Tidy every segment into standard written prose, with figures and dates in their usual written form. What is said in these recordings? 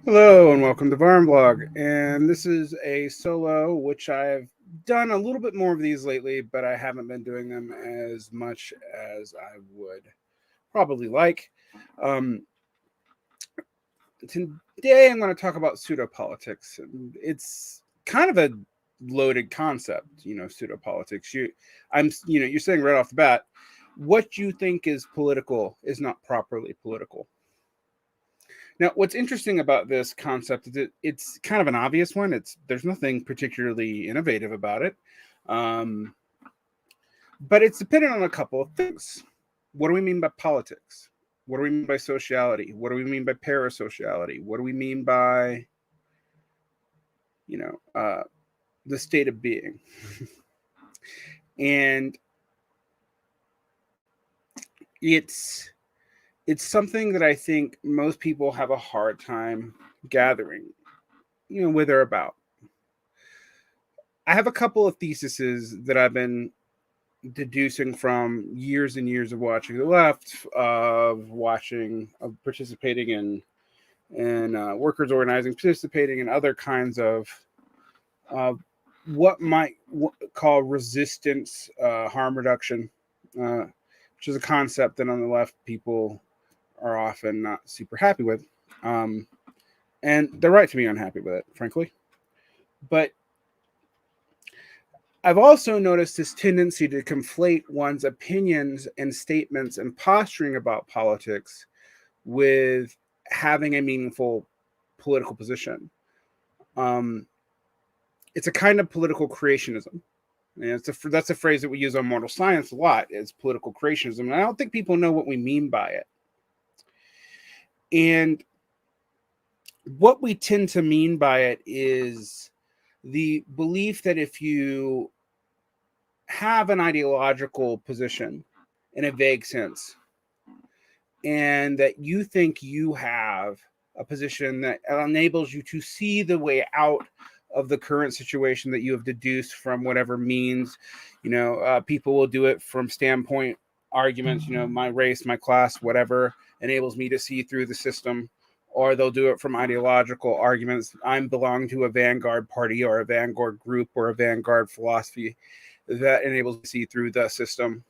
Hello and welcome to Varn blog, and this is a solo which I've done a little bit more of these lately, but I haven't been doing them as much as I would probably like. Today I'm going to talk about pseudo-politics. It's kind of a loaded concept, pseudo-politics. You're saying right off the bat, what you think is political is not properly political. Now, what's interesting about this concept is it's kind of an obvious one. There's nothing particularly innovative about it, but it's dependent on a couple of things. What do we mean by politics? What do we mean by sociality? What do we mean by para-sociality? What do we mean by, the state of being? And it's something that I think most people have a hard time gathering, with or about. I have a couple of theses that I've been deducing from years and years of watching the left, of participating in workers organizing, participating in other kinds of what might call resistance harm reduction, which is a concept that on the left people are often not super happy with. And they're right to be unhappy with it, frankly. But I've also noticed this tendency to conflate one's opinions and statements and posturing about politics with having a meaningful political position. It's a kind of political creationism. And that's a phrase that we use on Mortal Science a lot, is political creationism. And I don't think people know what we mean by it. And what we tend to mean by it is the belief that if you have an ideological position in a vague sense, and that you think you have a position that enables you to see the way out of the current situation that you have deduced from whatever means, people will do it from standpoint arguments, my race, my class, whatever enables me to see through the system. Or they'll do it from ideological arguments. I belong to a vanguard party or a vanguard group or a vanguard philosophy that enables me to see through the system,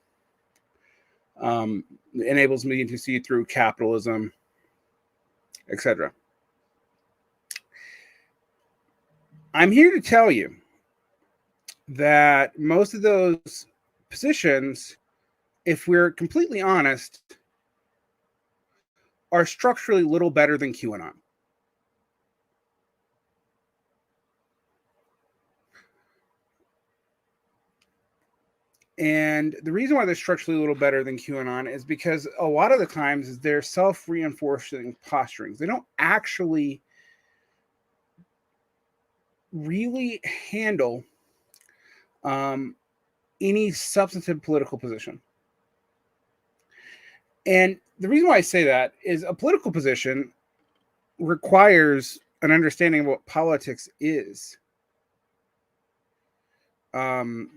enables me to see through capitalism, etc. I'm here to tell you that most of those positions, if we're completely honest, are structurally little better than QAnon. And the reason why they're structurally a little better than QAnon is because a lot of the times they're self-reinforcing posturings. They don't actually really handle any substantive political position. And the reason why I say that is a political position requires an understanding of what politics is. And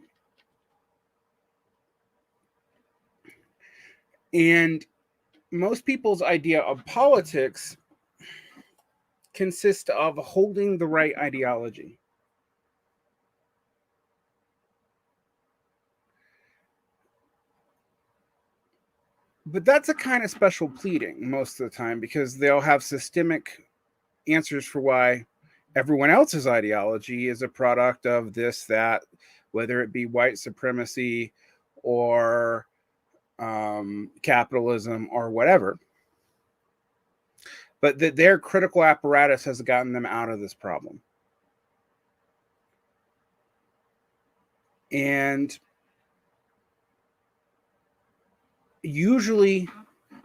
most people's idea of politics consists of holding the right ideology. But that's a kind of special pleading most of the time, because they'll have systemic answers for why everyone else's ideology is a product of this, that, whether it be white supremacy or capitalism or whatever. But that their critical apparatus has gotten them out of this problem. And usually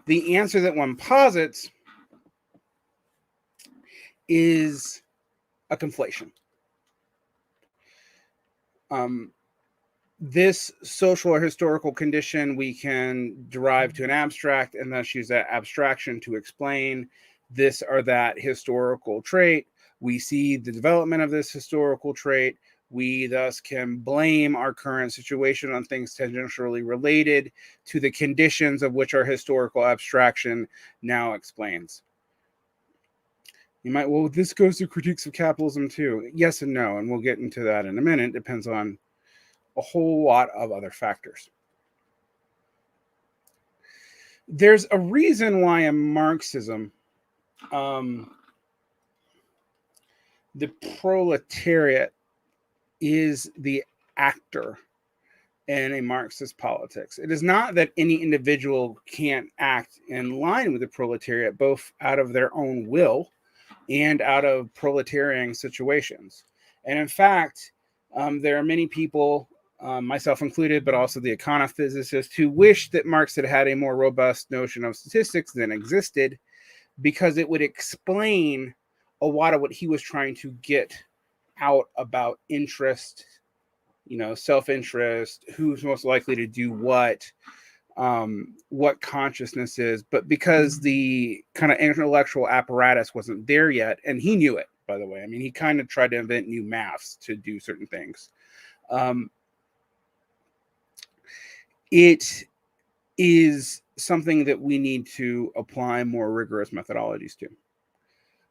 the answer that one posits is a conflation. This social or historical condition we can derive to an abstract, and thus use that abstraction to explain this or that historical trait. We see the development of this historical trait. We thus can blame our current situation on things tangentially related to the conditions of which our historical abstraction now explains. You might, well, this goes to critiques of capitalism too. Yes and no, and we'll get into that in a minute. It depends on a whole lot of other factors. There's a reason why in Marxism, the proletariat is the actor in a Marxist politics. It is not that any individual can't act in line with the proletariat, both out of their own will and out of proletarian situations. And in fact, there are many people, myself included, but also the econophysicists, who wish that Marx had had a more robust notion of statistics than existed, because it would explain a lot of what he was trying to get out about interest, self-interest, who's most likely to do what consciousness is. But because the kind of intellectual apparatus wasn't there yet, and he knew it, by the way. I mean, he kind of tried to invent new maths to do certain things. It is something that we need to apply more rigorous methodologies to.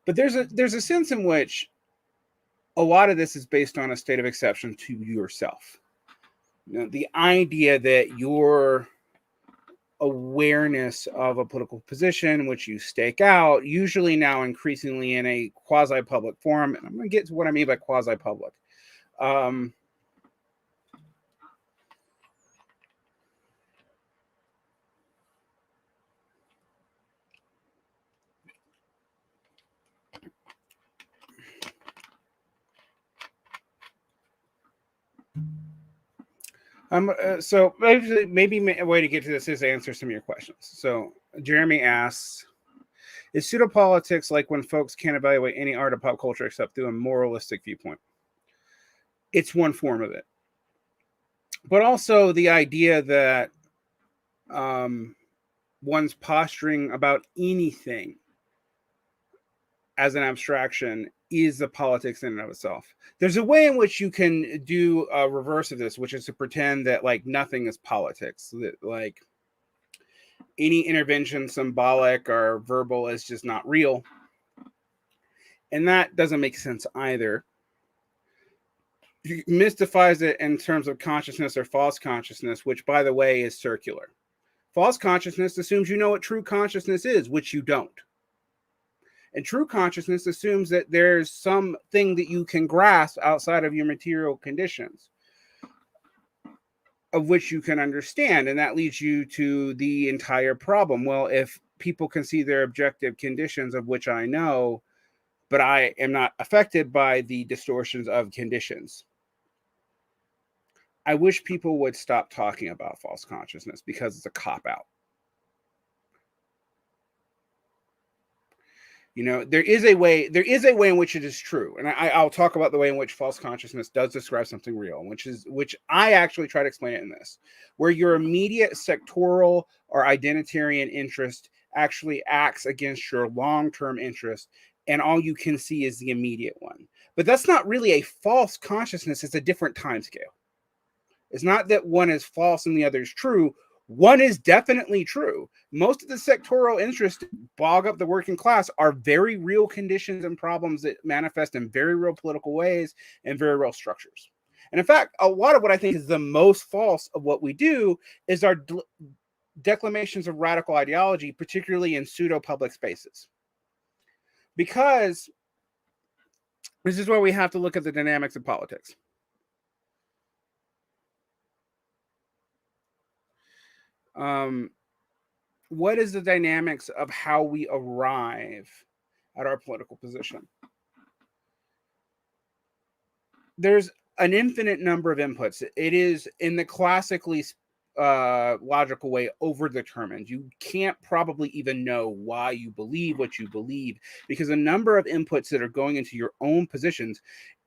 But there's a sense in which a lot of this is based on a state of exception to yourself. The idea that your awareness of a political position, which you stake out, usually now increasingly in a quasi-public form, and I'm going to get to what I mean by quasi-public. So maybe a way to get to this is to answer some of your questions. So Jeremy asks, is pseudo-politics like when folks can't evaluate any art or pop culture except through a moralistic viewpoint? It's one form of it. But also the idea that one's posturing about anything as an abstraction is the politics in and of itself. There's a way in which you can do a reverse of this, which is to pretend that like nothing is politics, that like any intervention, symbolic or verbal, is just not real. And that doesn't make sense either. He mystifies it in terms of consciousness or false consciousness, which, by the way, is circular. False consciousness assumes you know what true consciousness is, which you don't. And true consciousness assumes that there's something that you can grasp outside of your material conditions, of which you can understand. And that leads you to the entire problem. Well, if people can see their objective conditions, of which I know, but I am not affected by the distortions of conditions, I wish people would stop talking about false consciousness, because it's a cop-out. There is a way in which it is true. And I'll talk about the way in which false consciousness does describe something real, which I actually try to explain it in this, where your immediate sectoral or identitarian interest actually acts against your long-term interest, and all you can see is the immediate one. But that's not really a false consciousness. It's a different time scale. It's not that one is false and the other is true. One is definitely true. Most of the sectoral interests bog up the working class are very real conditions and problems that manifest in very real political ways and very real structures. And in fact, a lot of what I think is the most false of what we do is our declamations of radical ideology, particularly in pseudo-public spaces. Because this is where we have to look at the dynamics of politics. What is the dynamics of how we arrive at our political position? There's an infinite number of inputs. It is, in the classically logical way, overdetermined. You can't probably even know why you believe what you believe, because a number of inputs that are going into your own positions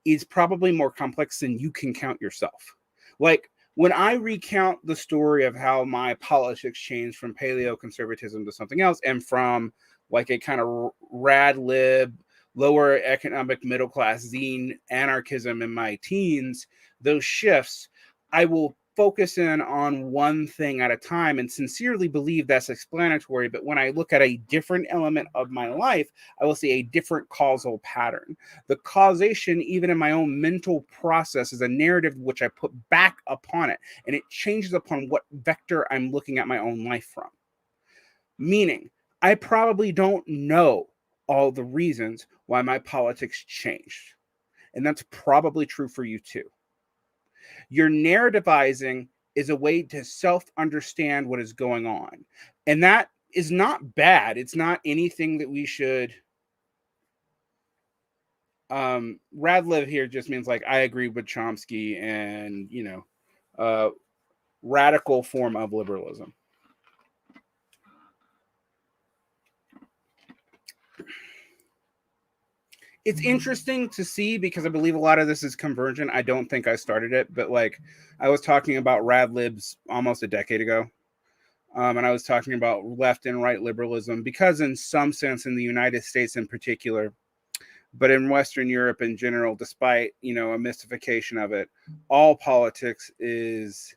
is probably more complex than you can count yourself. Like, when I recount the story of how my politics changed from paleo-conservatism to something else, and from like a kind of rad lib, lower economic middle class zine anarchism in my teens, those shifts, I will focus in on one thing at a time and sincerely believe that's explanatory. But when I look at a different element of my life, I will see a different causal pattern. The causation, even in my own mental process, is a narrative which I put back upon it, and it changes upon what vector I'm looking at my own life from. Meaning, I probably don't know all the reasons why my politics changed. And that's probably true for you too. Your narrativizing is a way to self-understand what is going on. And that is not bad. It's not anything that we should. Radliv here just means like, I agree with Chomsky and, radical form of liberalism. It's interesting to see because I believe a lot of this is convergent. I don't think I started it, but like I was talking about Radlibs almost a decade ago. And I was talking about left and right liberalism because in some sense in the United States in particular, but in Western Europe in general, despite, a mystification of it, all politics is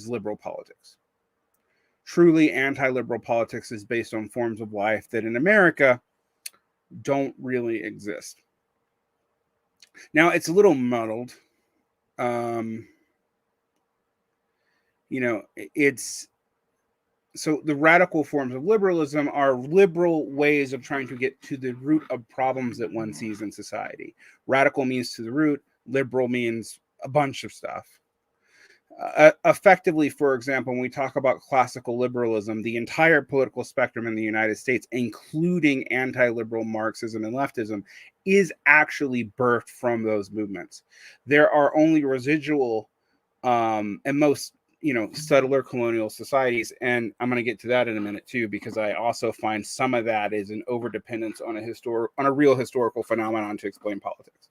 liberal politics. Truly anti-liberal politics is based on forms of life that in America don't really exist. Now it's a little muddled. It's so the radical forms of liberalism are liberal ways of trying to get to the root of problems that one sees in society. Radical means to the root, liberal means a bunch of stuff. Effectively, for example, when we talk about classical liberalism, the entire political spectrum in the United States, including anti-liberal Marxism and leftism, is actually birthed from those movements. There are only residual and most subtler colonial societies, and I'm going to get to that in a minute too, because I also find some of that is an overdependence on a real historical phenomenon to explain politics.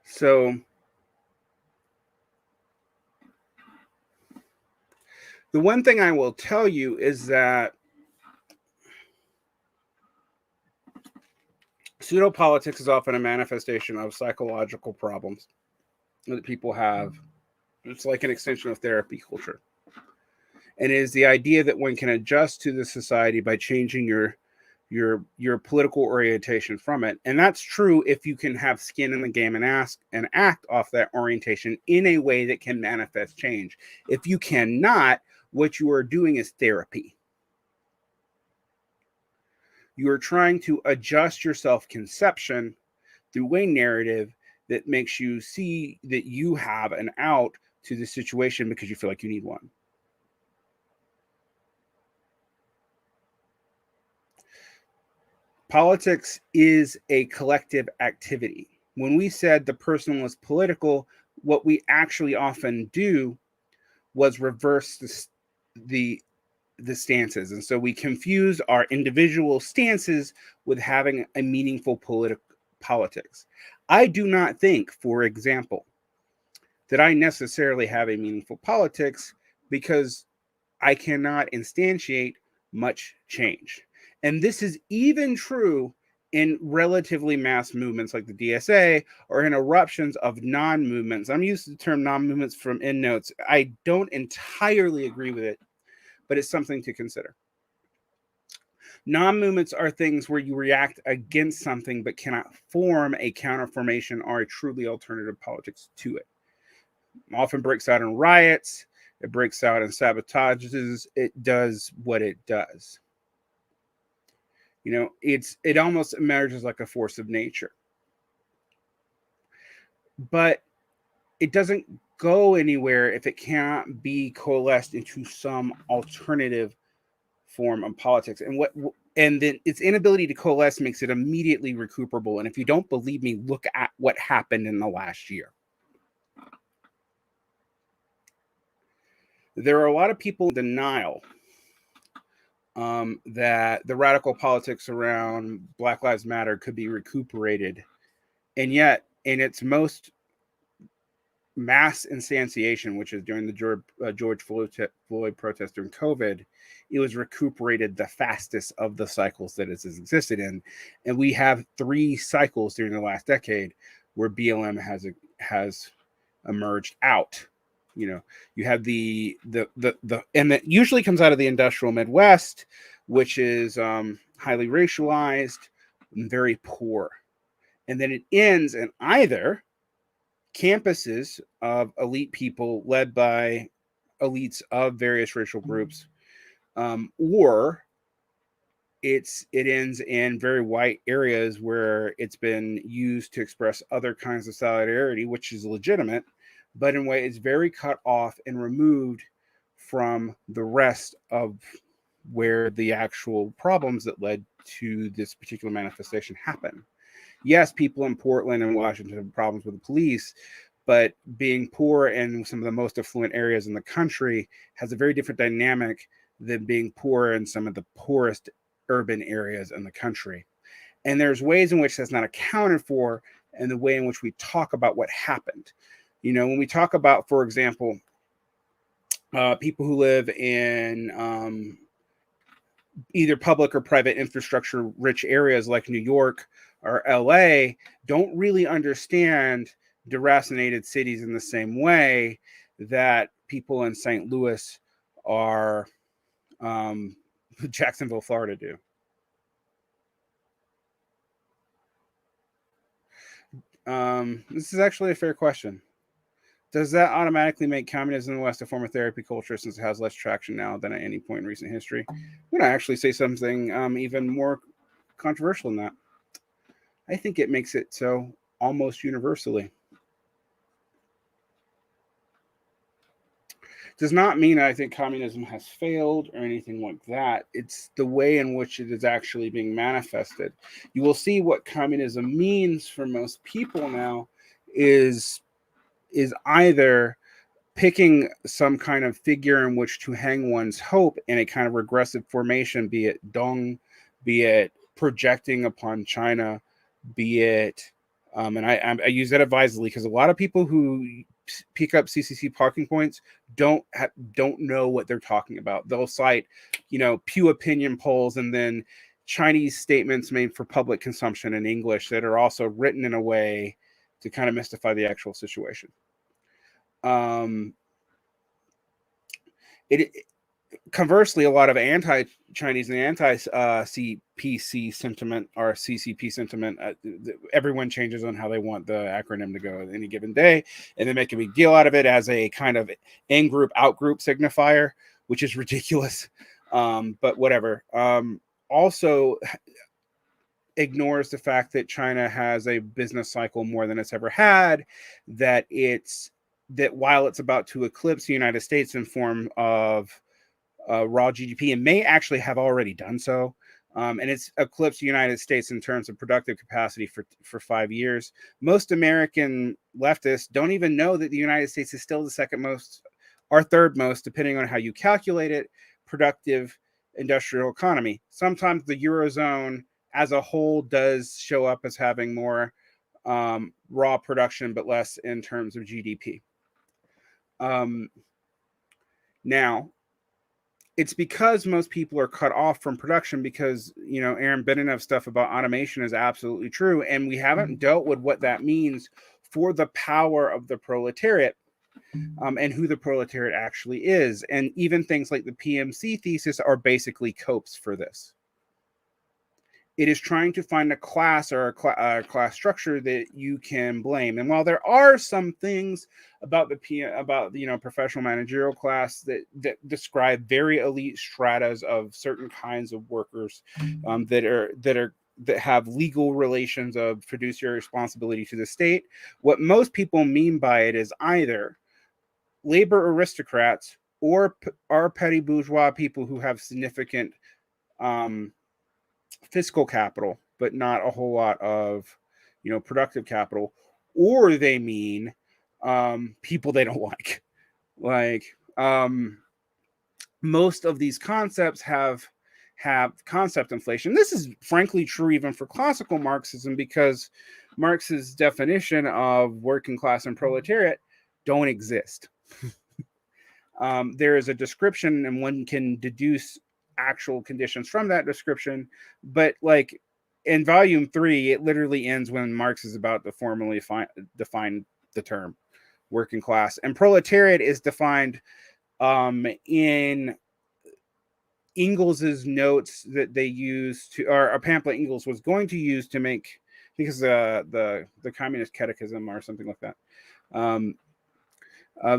So the one thing I will tell you is that pseudo-politics is often a manifestation of psychological problems that people have. It's like an extension of therapy culture. And it is the idea that one can adjust to the society by changing your political orientation from it. And that's true if you can have skin in the game and act off that orientation in a way that can manifest change. If you cannot, what you are doing is therapy. You are trying to adjust your self-conception through a narrative that makes you see that you have an out to the situation because you feel like you need one. Politics is a collective activity. When we said the person was political, what we actually often do was reverse the stances. And so we confuse our individual stances with having a meaningful politics. I do not think, for example, that I necessarily have a meaningful politics because I cannot instantiate much change. And this is even true in relatively mass movements like the DSA or in eruptions of non-movements. I'm used to the term non-movements from EndNotes. I don't entirely agree with it, but it's something to consider. Non-movements are things where you react against something but cannot form a counterformation or a truly alternative politics to it. It often breaks out in riots, it breaks out in sabotages, it does what it does. It almost emerges like a force of nature. But it doesn't go anywhere if it cannot be coalesced into some alternative form of politics. And then its inability to coalesce makes it immediately recuperable. And if you don't believe me, look at what happened in the last year. There are a lot of people in denial that the radical politics around Black Lives Matter could be recuperated. And yet, in its most mass instantiation, which is during the George Floyd protest during COVID, it was recuperated the fastest of the cycles that it has existed in. And we have 3 cycles during the last decade where BLM has emerged out. You know, you have the and that usually comes out of the industrial Midwest, which is highly racialized and very poor. And then it ends in either campuses of elite people led by elites of various racial groups, or it ends in very white areas where it's been used to express other kinds of solidarity, which is legitimate, but in a way it's very cut off and removed from the rest of where the actual problems that led to this particular manifestation happen. Yes, people in Portland and Washington have problems with the police, but being poor in some of the most affluent areas in the country has a very different dynamic than being poor in some of the poorest urban areas in the country. And there's ways in which that's not accounted for in the way in which we talk about what happened. You know, when we talk about, for example, people who live in either public or private infrastructure rich areas like New York or LA don't really understand deracinated cities in the same way that people in St. Louis or Jacksonville, Florida do. This is actually a fair question. Does that automatically make communism in the West a form of therapy culture since it has less traction now than at any point in recent history? I'm going to actually say something even more controversial than that. I think it makes it so almost universally. Does not mean I think communism has failed or anything like that. It's the way in which it is actually being manifested. You will see what communism means for most people now is either picking some kind of figure in which to hang one's hope in a kind of regressive formation, be it Dong, be it projecting upon China, be it, and I use that advisedly because a lot of people who pick up CCC parking points don't know what they're talking about. They'll cite, Pew Opinion polls and then Chinese statements made for public consumption in English that are also written in a way to kind of mystify the actual situation. Conversely, a lot of anti-Chinese and anti-CPC sentiment or CCP sentiment, everyone changes on how they want the acronym to go at any given day, and they make a big deal out of it as a kind of in-group, out-group signifier, which is ridiculous. But whatever. Also ignores the fact that China has a business cycle more than it's ever had, that while it's about to eclipse the United States in form of raw GDP, and may actually have already done so, and it's eclipsed the United States in terms of productive capacity for 5 years. Most American leftists don't even know that the United States is still the second most or third most, depending on how you calculate it, productive industrial economy. Sometimes the Eurozone as a whole does show up as having more raw production, but less in terms of GDP. Now, it's because most people are cut off from production because, Aaron Benenev's stuff about automation is absolutely true. And we haven't dealt with what that means for the power of the proletariat and who the proletariat actually is. And even things like the PMC thesis are basically copes for this. It is trying to find a class or a class structure that you can blame. And while there are some things about professional managerial class that describe very elite stratas of certain kinds of workers that have legal relations of fiduciary responsibility to the state, what most people mean by it is either labor aristocrats or petty bourgeois people who have significant fiscal capital, but not a whole lot of, productive capital, or they mean people they don't like. Most of these concepts have concept inflation. This is frankly true even for classical Marxism, because Marx's definition of working class and proletariat don't exist. There is a description, and one can deduce actual conditions from that description. But like in volume 3, it literally ends when Marx is about to formally define the term working class, and proletariat is defined in Engels's notes that they used to, or a pamphlet Engels was going to use to make, because the Communist Catechism or something like that.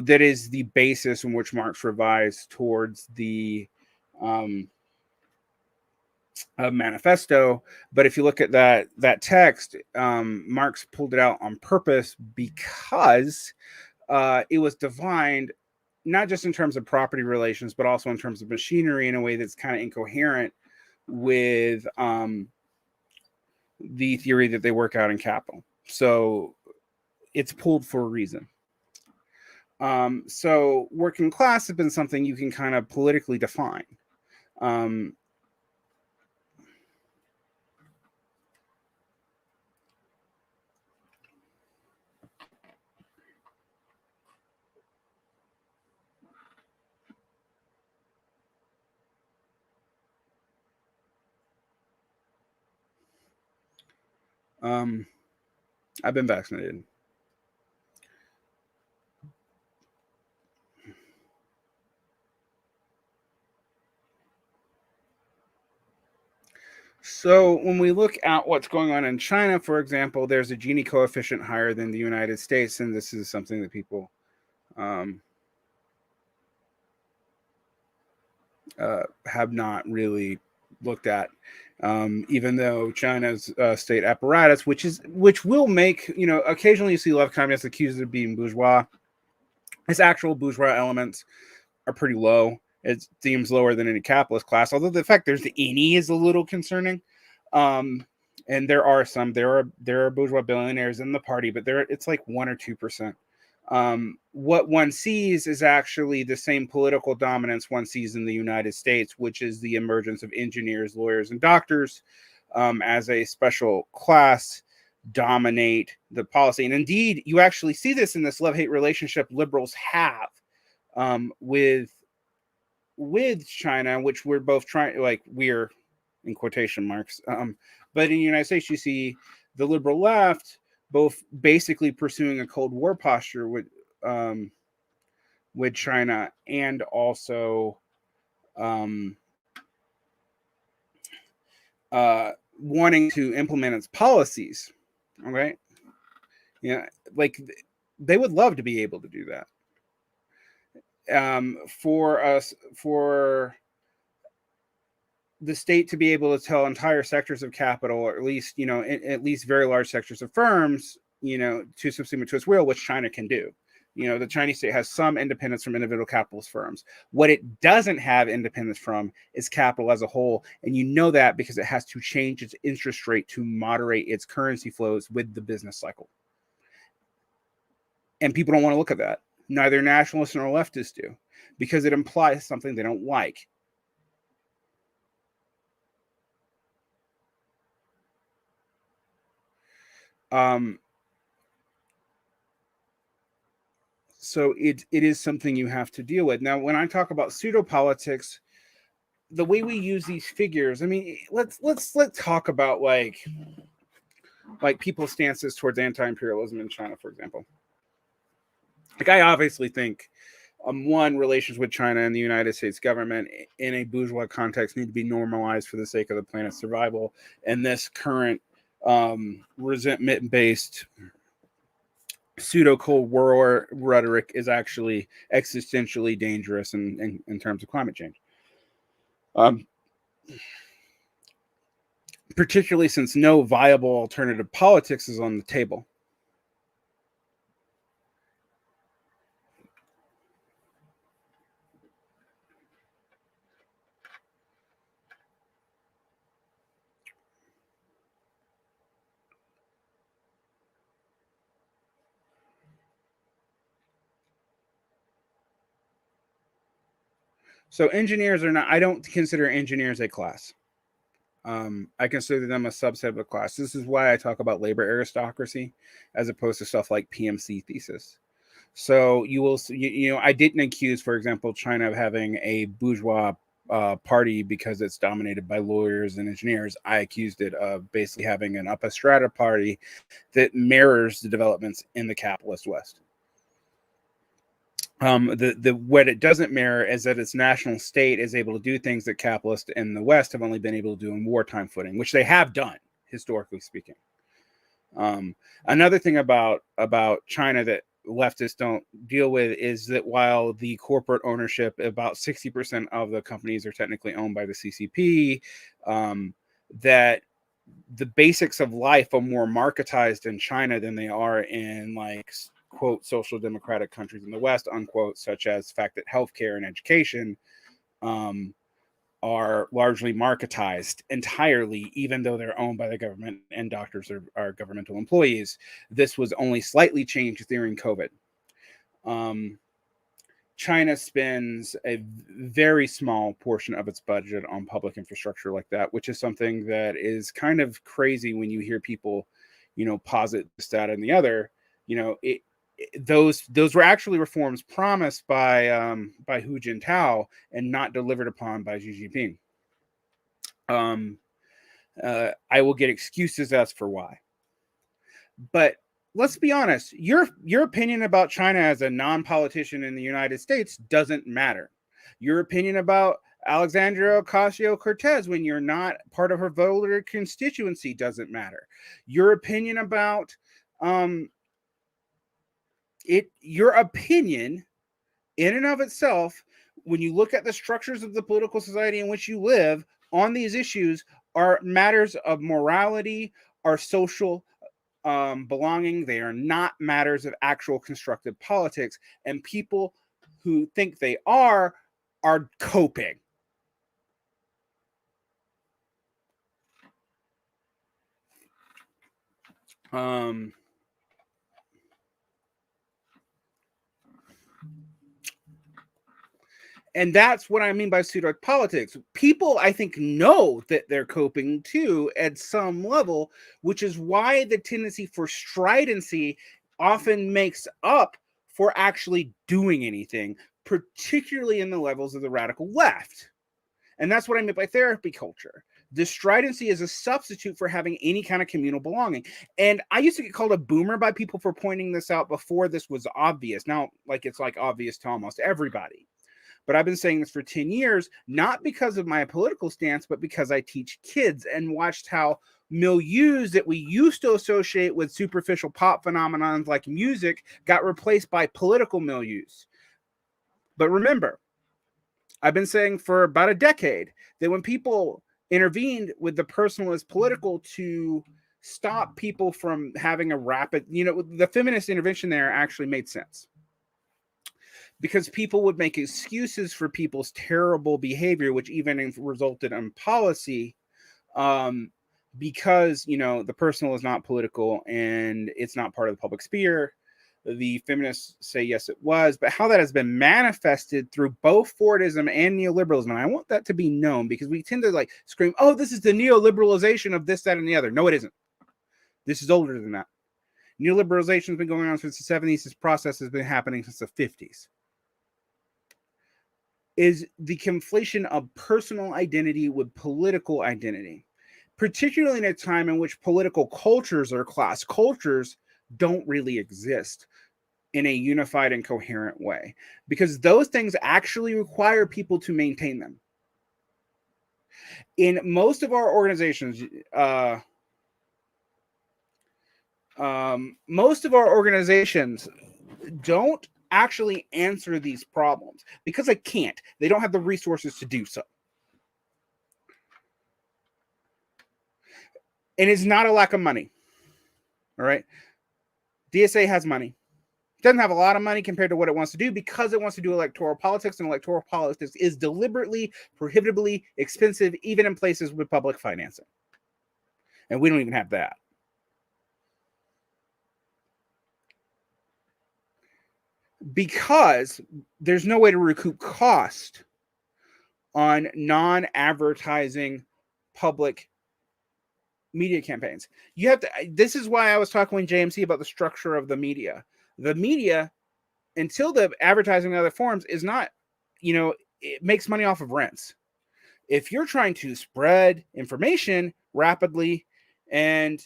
That is the basis in which Marx revised towards the manifesto. But if you look at that text, Marx pulled it out on purpose because it was defined not just in terms of property relations, but also in terms of machinery in a way that's kind of incoherent with the theory that they work out in Capital. So it's pulled for a reason. So working class has been something you can kind of politically define. I've been vaccinated. So when we look at what's going on in China, for example, there's a Gini coefficient higher than the United States, and this is something that people have not really looked at, even though China's state apparatus, which will make, occasionally you see a lot of communists accused of being bourgeois. Its actual bourgeois elements are pretty low. It seems lower than any capitalist class, although the fact there's the any is a little concerning. And there are bourgeois billionaires in the party, but it's like 1 or 2%. What one sees is actually the same political dominance one sees in the United States, which is the emergence of engineers, lawyers, and doctors as a special class dominate the policy. And indeed, you actually see this in this love-hate relationship liberals have with China, which we're both trying, like, we're in quotation marks. But in the United States, you see the liberal left both basically pursuing a Cold War posture with China, and also wanting to implement its policies. Okay, yeah, like they would love to be able to do that. For the state to be able to tell entire sectors of capital, or at least, at least very large sectors of firms, to subsume it to its will, which China can do. The Chinese state has some independence from individual capitalist firms. What it doesn't have independence from is capital as a whole. And you know that because it has to change its interest rate to moderate its currency flows with the business cycle. And people don't want to look at that. Neither nationalists nor leftists do, because it implies something they don't like. So it is something you have to deal with. Now, when I talk about pseudo-politics, the way we use these figures, I mean, let's talk about like people's stances towards anti-imperialism in China, for example. Like, I obviously think relations with China and the United States government in a bourgeois context need to be normalized for the sake of the planet's survival. And this current resentment-based pseudo-Cold War rhetoric is actually existentially dangerous in terms of climate change. Particularly since no viable alternative politics is on the table. So engineers are not, I don't consider engineers a class. I consider them a subset of a class. This is why I talk about labor aristocracy as opposed to stuff like PMC thesis. So you will, I didn't accuse, for example, China of having a bourgeois party because it's dominated by lawyers and engineers. I accused it of basically having an upper strata party that mirrors the developments in the capitalist West. What it doesn't mirror is that its national state is able to do things that capitalists in the West have only been able to do in wartime footing, which they have done, historically speaking. Another thing about China that leftists don't deal with is that while the corporate ownership, about 60% of the companies are technically owned by the CCP, that the basics of life are more marketized in China than they are in, like, quote, social democratic countries in the West, unquote, such as the fact that healthcare and education are largely marketized entirely, even though they're owned by the government and doctors are governmental employees. This was only slightly changed during COVID. China spends a very small portion of its budget on public infrastructure like that, which is something that is kind of crazy when you hear people, posit this, that, and the other. Those were actually reforms promised by Hu Jintao and not delivered upon by Xi Jinping. I will get excuses as for why, but let's be honest. Your opinion about China as a non-politician in the United States doesn't matter. Your opinion about Alexandria Ocasio-Cortez, when you're not part of her voter constituency, doesn't matter. Your opinion about your opinion in and of itself, when you look at the structures of the political society in which you live on these issues, are matters of morality, are social belonging. They are not matters of actual constructive politics, and people who think they are coping. And that's what I mean by pseudo-politics. People, I think, know that they're coping too at some level, which is why the tendency for stridency often makes up for actually doing anything, particularly in the levels of the radical left. And that's what I meant by therapy culture. The stridency is a substitute for having any kind of communal belonging. And I used to get called a boomer by people for pointing this out before this was obvious. Now, it's obvious to almost everybody. But I've been saying this for 10 years, not because of my political stance, but because I teach kids and watched how milieus that we used to associate with superficial pop phenomenons like music got replaced by political milieus. But remember, I've been saying for about a decade that when people intervened with the personal as political to stop people from having a rapid, the feminist intervention there actually made sense. Because people would make excuses for people's terrible behavior, which even resulted in policy, because, the personal is not political and it's not part of the public sphere. The feminists say, yes, it was, but how that has been manifested through both Fordism and neoliberalism. And I want that to be known, because we tend to scream, oh, this is the neoliberalization of this, that, and the other. No, it isn't. This is older than that. Neoliberalization has been going on since the 70s. This process has been happening since the 50s. Is the conflation of personal identity with political identity, particularly in a time in which political cultures or class cultures don't really exist in a unified and coherent way, because those things actually require people to maintain them. In most of our organizations, don't actually answer these problems because they can't. They don't have the resources to do so. And it's not a lack of money. All right. DSA has money. It doesn't have a lot of money compared to what it wants to do, because it wants to do electoral politics, and electoral politics is deliberately, prohibitively expensive, even in places with public financing. And we don't even have that. Because there's no way to recoup cost on non-advertising public media campaigns. You have to. This is why I was talking with JMC about the structure of the media. The media until the advertising in other forms is not, it makes money off of rents. If you're trying to spread information rapidly and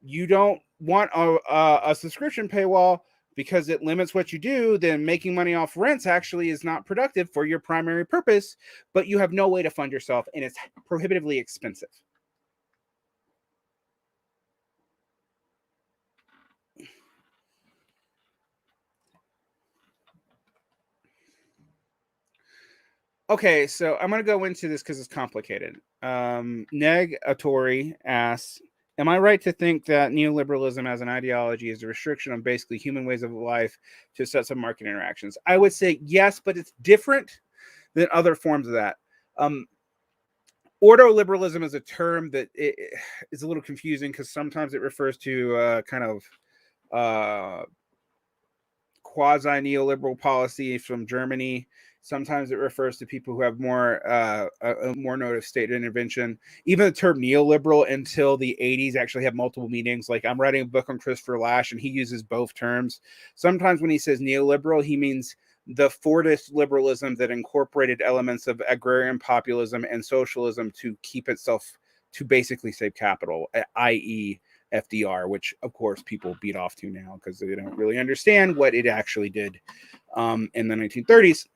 you don't want a subscription paywall because it limits what you do, then making money off rents actually is not productive for your primary purpose, but you have no way to fund yourself and it's prohibitively expensive. Okay, so I'm going to go into this because it's complicated. Neg Atori asks, am I right to think that neoliberalism as an ideology is a restriction on basically human ways of life to set some market interactions? I would say yes, but it's different than other forms of that. Ordoliberalism is a term that is a little confusing because sometimes it refers to kind of quasi-neoliberal policy from Germany. Sometimes it refers to people who have more a more note of state intervention. Even the term neoliberal until the 80s actually have multiple meanings. Like I'm writing a book on Christopher Lasch and he uses both terms. Sometimes when he says neoliberal, he means the Fordist liberalism that incorporated elements of agrarian populism and socialism to keep itself to basically save capital, i.e. FDR, which of course people beat off to now because they don't really understand what it actually did in the 1930s.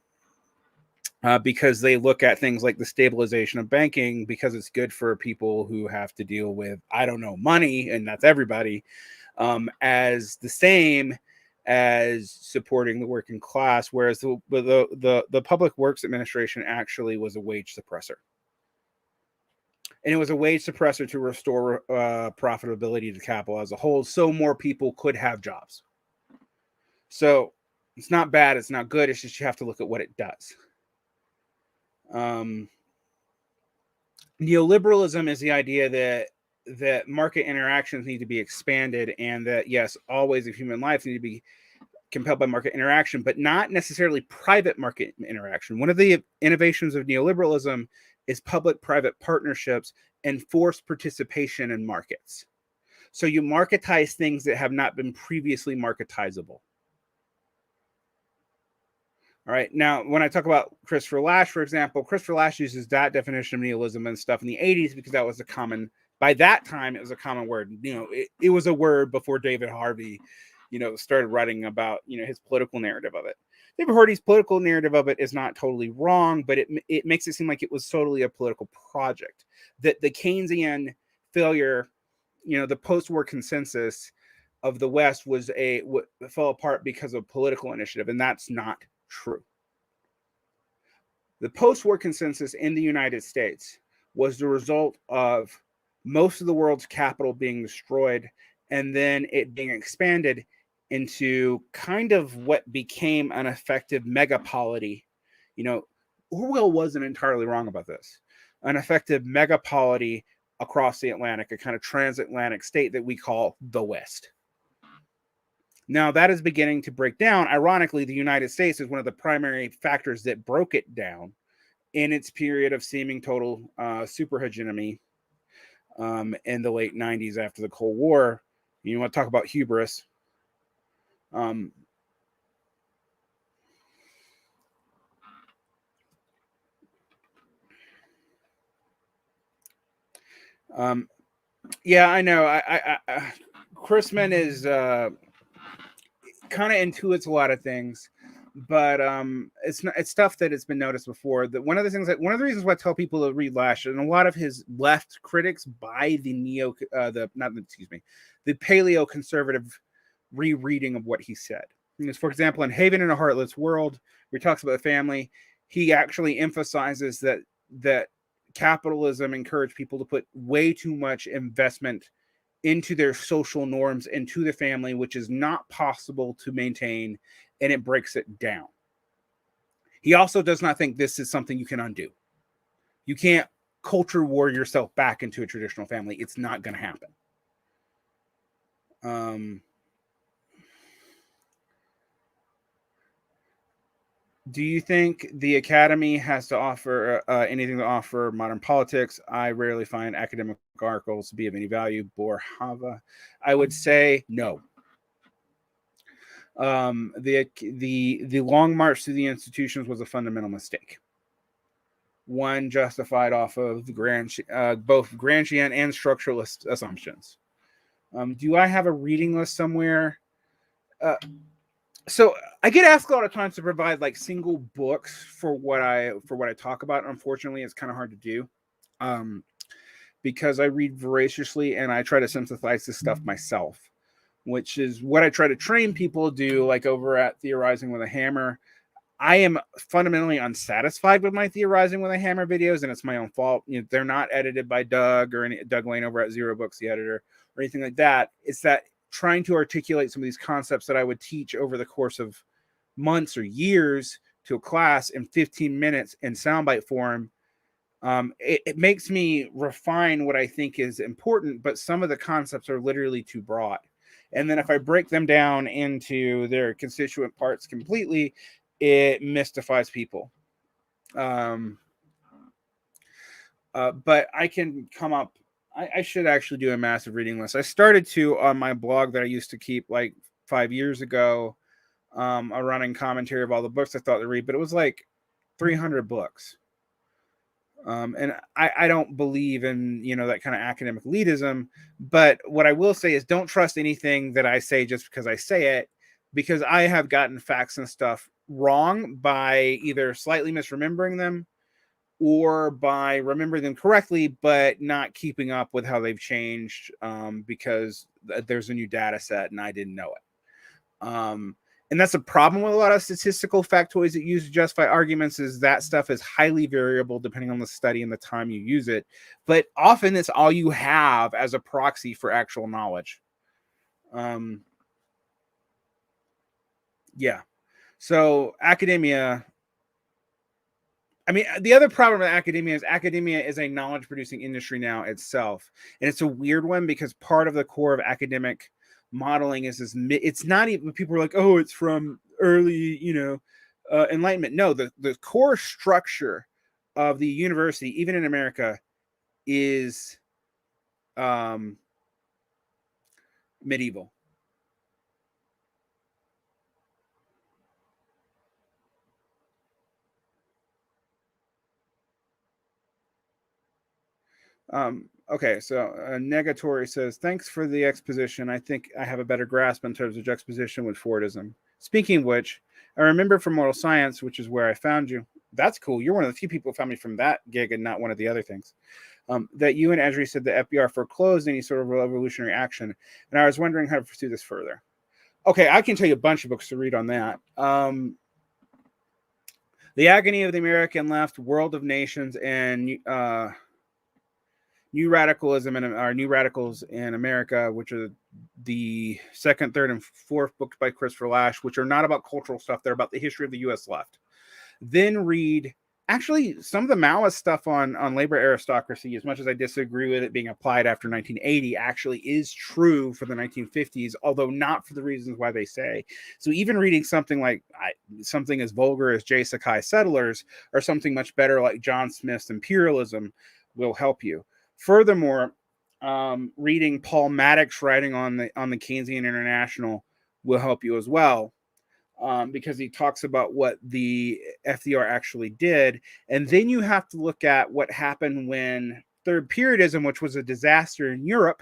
Because they look at things like the stabilization of banking because it's good for people who have to deal with, I don't know, money, and that's everybody, as the same as supporting the working class, whereas the Public Works Administration actually was a wage suppressor. And it was a wage suppressor to restore profitability to capital as a whole so more people could have jobs. So it's not bad, it's not good, it's just you have to look at what it does. Neoliberalism is the idea that market interactions need to be expanded and that, yes, all ways of human life need to be compelled by market interaction, but not necessarily private market interaction. One of the innovations of neoliberalism is public-private partnerships and forced participation in markets. So you marketize things that have not been previously marketizable. All right. Now, when I talk about Christopher Lasch, for example, Christopher Lasch uses that definition of nihilism and stuff in the 80s because that was a common, by that time, it was a common word. It was a word before David Harvey, started writing about, his political narrative of it. David Harvey's political narrative of it is not totally wrong, but it makes it seem like it was totally a political project. That the Keynesian failure, the post-war consensus of the West fell apart because of political initiative, and that's not true. The post-war consensus in the United States was the result of most of the world's capital being destroyed and then it being expanded into kind of what became an effective megapolity. Orwell wasn't entirely wrong about this. An effective megapolity across the Atlantic, a kind of transatlantic state that we call the West. Now that is beginning to break down. Ironically, the United States is one of the primary factors that broke it down in its period of seeming total super hegemony in the late 90s after the Cold War. You want to talk about hubris. Yeah, I know. I Chrisman is kind of intuits a lot of things, but it's stuff that it's been noticed before. That one of the reasons why I tell people to read Lasch, and a lot of his left critics buy the paleo conservative rereading of what he said. Because, for example, in Haven in a Heartless World, where he talks about the family, he actually emphasizes that capitalism encouraged people to put way too much investment into their social norms and to the family, which is not possible to maintain, and it breaks it down. He also does not think this is something you can undo. You can't culture war yourself back into a traditional family. It's not going to happen. Do you think the academy has to offer anything to offer modern politics? I rarely find academic articles to be of any value. Borhava, I would say no. The long march through the institutions was a fundamental mistake. One justified off of the both Gramscian and structuralist assumptions. Do I have a reading list somewhere? So I get asked a lot of times to provide like single books for what I talk about. Unfortunately, it's kind of hard to do because I read voraciously and I try to synthesize this stuff myself, which is what I try to train people to do, like over at Theorizing with a Hammer. I am fundamentally unsatisfied with my Theorizing with a Hammer videos, and it's my own fault. They're not edited by Doug Lane over at Zero Books, the editor, or anything like that. It's that trying to articulate some of these concepts that I would teach over the course of months or years to a class in 15 minutes in soundbite form. It makes me refine what I think is important, but some of the concepts are literally too broad. And then if I break them down into their constituent parts completely, it mystifies people. But I can come up. I should actually do a massive reading list. I started to on my blog that I used to keep like 5 years ago, a running commentary of all the books I thought to read, but it was like 300 books. And I don't believe in, that kind of academic elitism. But what I will say is don't trust anything that I say just because I say it, because I have gotten facts and stuff wrong by either slightly misremembering them or by remembering them correctly, but not keeping up with how they've changed because there's a new data set and I didn't know it. And that's a problem with a lot of statistical factoids that use to justify arguments, is that stuff is highly variable depending on the study and the time you use it. But often it's all you have as a proxy for actual knowledge. Yeah. So academia, the other problem with academia is a knowledge-producing industry now itself. And it's a weird one because part of the core of academic modeling is it's not even, people are like, oh, it's from early, Enlightenment. No, the core structure of the university, even in America, is medieval. Okay, so Negatory says, thanks for the exposition. I think I have a better grasp in terms of juxtaposition with Fordism. Speaking of which, I remember from Moral Science, which is where I found you. That's cool. You're one of the few people who found me from that gig and not one of the other things. That you and Esri said the FBR foreclosed any sort of revolutionary action. And I was wondering how to pursue this further. Okay, I can tell you a bunch of books to read on that. The Agony of the American Left, World of Nations, and New Radicalism or New Radicals in America, which are the second, third, and fourth books by Christopher Lasch, which are not about cultural stuff. They're about the history of the U.S. left. Then read actually some of the Maoist stuff on labor aristocracy. As much as I disagree with it being applied after 1980, actually is true for the 1950s, although not for the reasons why they say. So even reading something like something as vulgar as J. Sakai Settlers, or something much better like John Smith's Imperialism will help you. Furthermore, reading Paul Maddox's writing on the Keynesian International will help you as well, because he talks about what the FDR actually did. And then you have to look at what happened when third periodism, which was a disaster in Europe,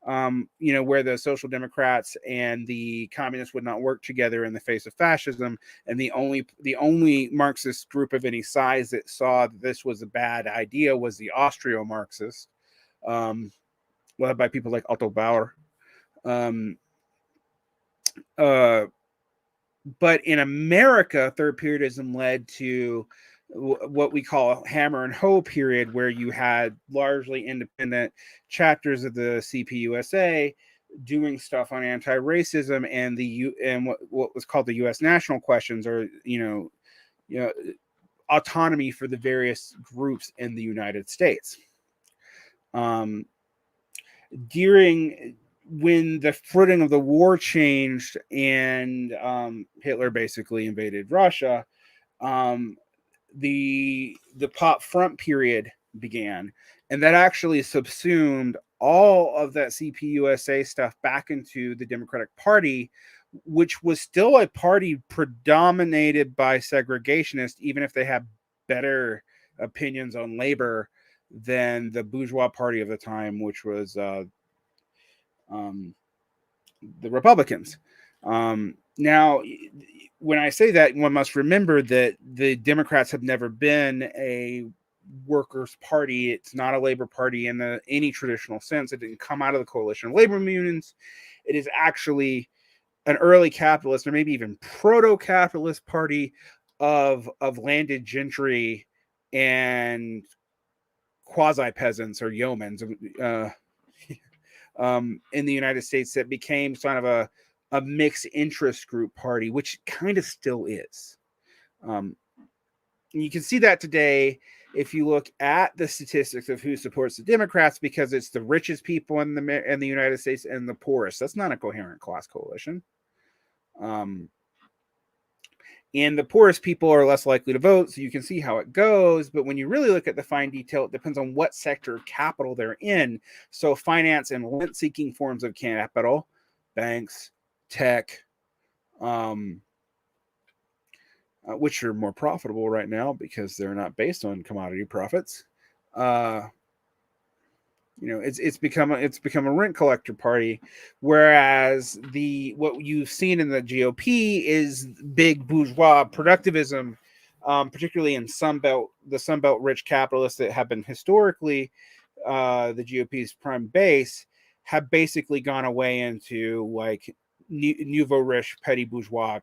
where the Social Democrats and the communists would not work together in the face of fascism. And the only Marxist group of any size that saw that this was a bad idea was the Austro-Marxists, led by people like Otto Bauer. But in America, third periodism led to what we call Hammer and Hoe period, where you had largely independent chapters of the CPUSA doing stuff on anti-racism and what was called the U.S. national questions, or autonomy for the various groups in the United States. During when the footing of the war changed and Hitler basically invaded Russia, the Pop Front period began, and that actually subsumed all of that CPUSA stuff back into the Democratic Party, which was still a party predominated by segregationists, even if they had better opinions on labor than the bourgeois party of the time, which was the Republicans. Now, when I say that, one must remember that the Democrats have never been a workers' party. It's not a labor party in any traditional sense. It didn't come out of the coalition of labor unions. It is actually an early capitalist, or maybe even proto-capitalist party of landed gentry and quasi-peasants or yeomans in the United States that became sort of a mixed interest group party, which kind of still is. You can see that today if you look at the statistics of who supports the Democrats, because it's the richest people in the United States and the poorest. That's not a coherent class coalition. And the poorest people are less likely to vote, so you can see how it goes. But when you really look at the fine detail, it depends on what sector of capital they're in. So finance and rent-seeking forms of capital, banks, tech, which are more profitable right now because they're not based on commodity profits. It's become a rent collector party, whereas what you've seen in the GOP is big bourgeois productivism, particularly in the Sunbelt rich capitalists that have been historically the GOP's prime base, have basically gone away into like nouveau riche petty bourgeois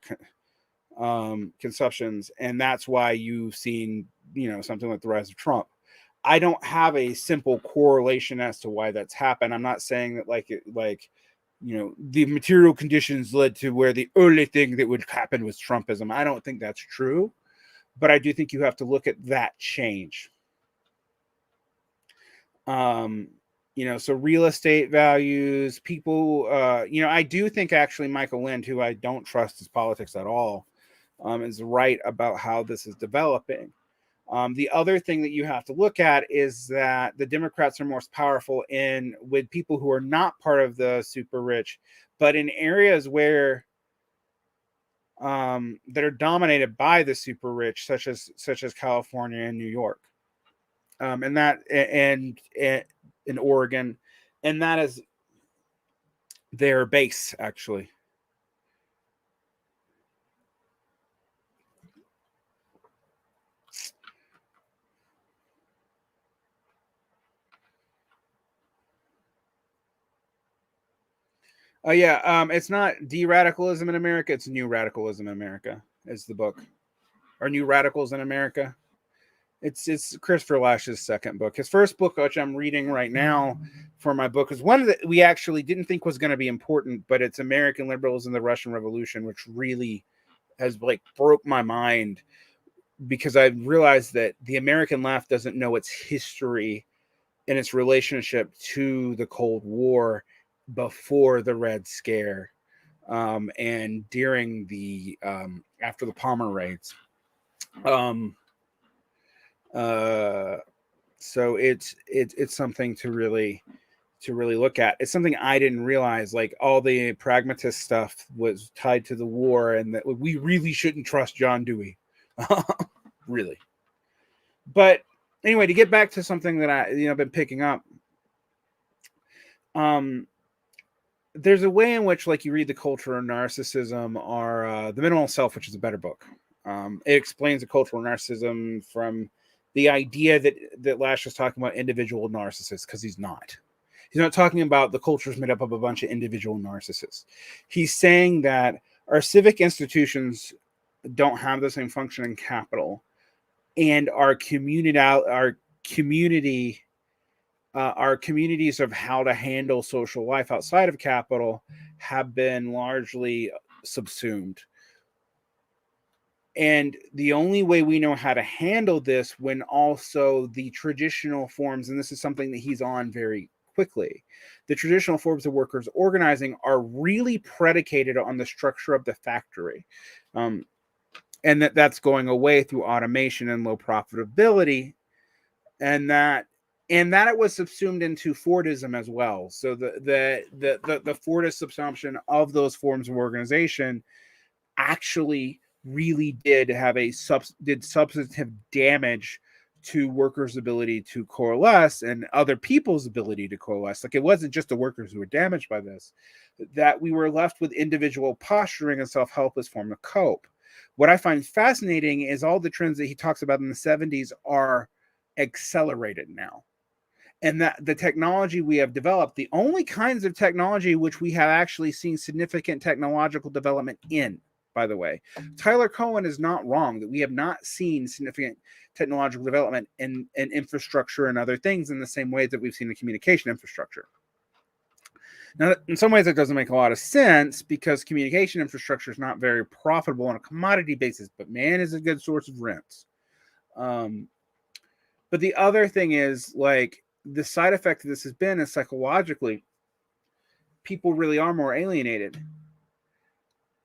consumptions, and that's why you've seen something like the rise of Trump. I don't have a simple correlation as to why that's happened. I'm not saying that the material conditions led to where the only thing that would happen was Trumpism. I don't think that's true, but I do think you have to look at that change. So real estate values, people, I do think actually Michael Lind, who I don't trust his politics at all, is right about how this is developing. The other thing that you have to look at is that the Democrats are most powerful with people who are not part of the super rich, but in areas where that are dominated by the super rich, such as California and New York, and in Oregon, and that is their base actually. It's not de-radicalism in America, it's New Radicalism in America is the book. Or New Radicals in America. It's Christopher Lasch's second book. His first book, which I'm reading right now for my book, is one that we actually didn't think was going to be important, but it's American Liberalism and the Russian Revolution, which really has broke my mind, because I realized that the American left doesn't know its history and its relationship to the Cold War before the Red Scare, and during the after the Palmer raids. So it's something to really look at. It's something I didn't realize, like all the pragmatist stuff was tied to the war, and that we really shouldn't trust John Dewey. Really. But anyway, to get back to something that I've been picking up, there's a way in which, like, you read The Culture of Narcissism or The Minimal Self, which is a better book. It explains the cultural narcissism from the idea that Lasch was talking about individual narcissists, because he's not. He's not talking about the culture is made up of a bunch of individual narcissists. He's saying that our civic institutions don't have the same function in capital, and our communities of how to handle social life outside of capital have been largely subsumed. And the only way we know how to handle this, when also the traditional forms, and this is something that he's on very quickly, the traditional forms of workers organizing are really predicated on the structure of the factory. And that's going away through automation and low profitability. And that and that it was subsumed into Fordism as well. So the Fordist assumption of those forms of organization actually really did have did substantive damage to workers' ability to coalesce and other people's ability to coalesce. Like, it wasn't just the workers who were damaged by this, that we were left with individual posturing and self-help as form of cope. What I find fascinating is all the trends that he talks about in the 70s are accelerated now. And that the technology we have developed, the only kinds of technology which we have actually seen significant technological development in, by the way, Tyler Cohen is not wrong that we have not seen significant technological development in infrastructure and other things in the same way that we've seen the communication infrastructure. Now, in some ways, that doesn't make a lot of sense because communication infrastructure is not very profitable on a commodity basis, but man, is a good source of rents. But the other thing is, like, the side effect of this has been is psychologically, people really are more alienated.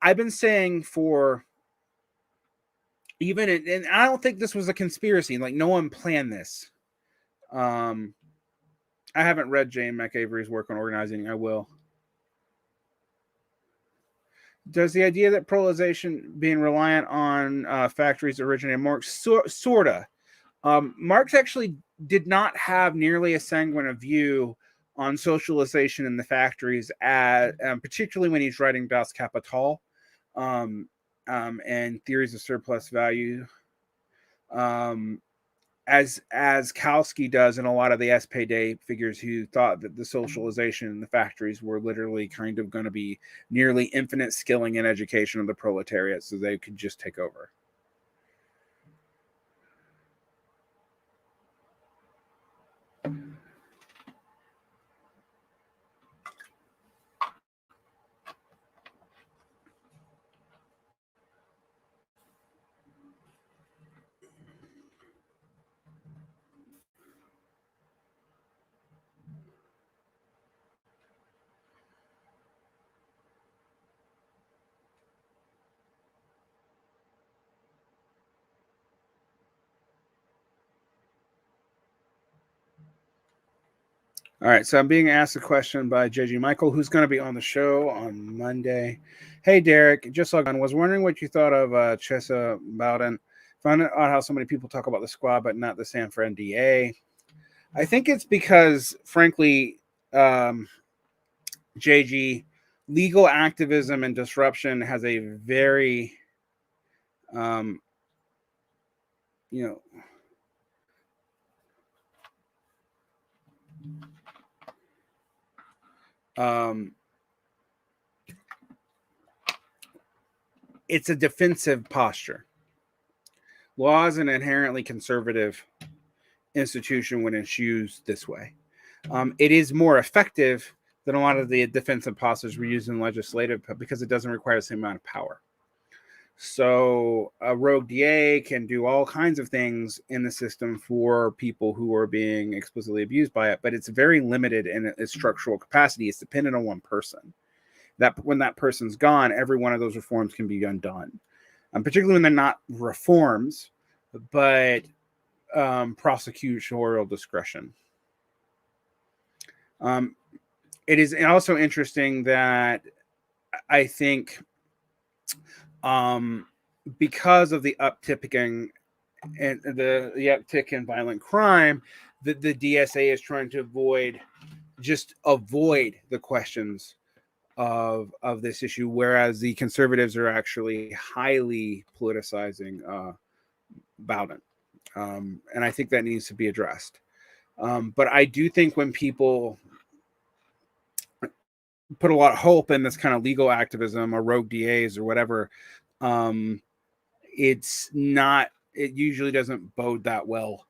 I've been saying for even, and I don't think this was a conspiracy. Like, no one planned this. I haven't read Jane McAvery's work on organizing. I will. Does the idea that proletariat being reliant on factories originate Marx? Sorta. Marx actually did not have nearly as sanguine a view on socialization in the factories, particularly when he's writing Das Kapital and theories of surplus value, as Kautsky does in a lot of the SPD figures who thought that the socialization in the factories were literally kind of going to be nearly infinite skilling and education of the proletariat so they could just take over. All right, so I'm being asked a question by JG Michael, who's going to be on the show on Monday. Hey, Derek, just logged on. Was wondering what you thought of Chesa Bowden. Found it odd how so many people talk about the squad, but not the San Fran DA. I think it's because, frankly, JG, legal activism and disruption has a very, it's a defensive posture. Law is an inherently conservative institution when it's used this way. It is more effective than a lot of the defensive postures we use in legislative because it doesn't require the same amount of power. So a rogue DA can do all kinds of things in the system for people who are being explicitly abused by it, but it's very limited in its structural capacity. It's dependent on one person. That when that person's gone, every one of those reforms can be undone, particularly when they're not reforms, but prosecutorial discretion. It is also interesting that I think because of the uptick in the uptick in violent crime, that the DSA is trying to avoid the questions of this issue, whereas the conservatives are actually highly politicizing Bowden. And I think that needs to be addressed. But I do think when people put a lot of hope in this kind of legal activism or rogue DAs or whatever, it usually doesn't bode that well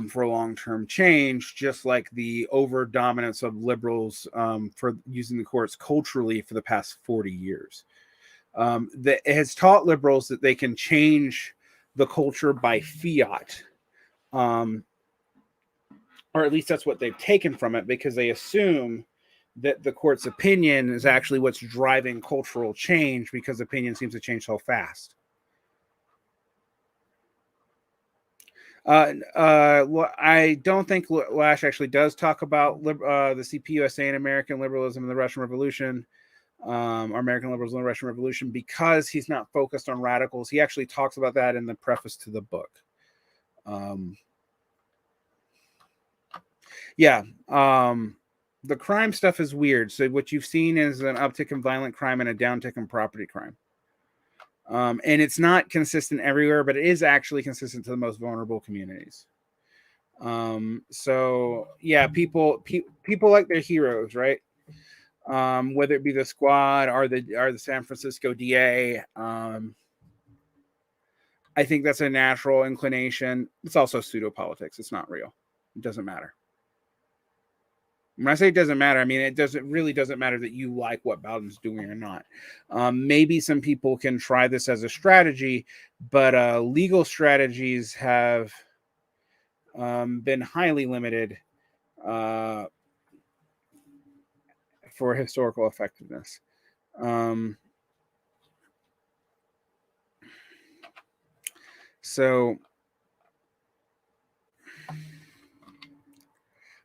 for long-term change, just like the over dominance of liberals for using the courts culturally for the past 40 years. That has taught liberals that they can change the culture by fiat, or at least that's what they've taken from it, because they assume that the court's opinion is actually what's driving cultural change, because opinion seems to change so fast. I don't think Lash actually does talk about the CPUSA and American liberalism and the Russian Revolution, or American liberalism and the Russian Revolution, because he's not focused on radicals. He actually talks about that in the preface to the book. The crime stuff is weird. So what you've seen is an uptick in violent crime and a downtick in property crime. And it's not consistent everywhere, but it is actually consistent to the most vulnerable communities. So yeah, people like their heroes, right? Whether it be the Squad or the San Francisco DA. I think that's a natural inclination. It's also pseudo-politics. It's not real. It doesn't matter. When I say it doesn't matter, I mean it really doesn't matter that you like what Bowden's doing or not. Maybe some people can try this as a strategy, but legal strategies have been highly limited for historical effectiveness.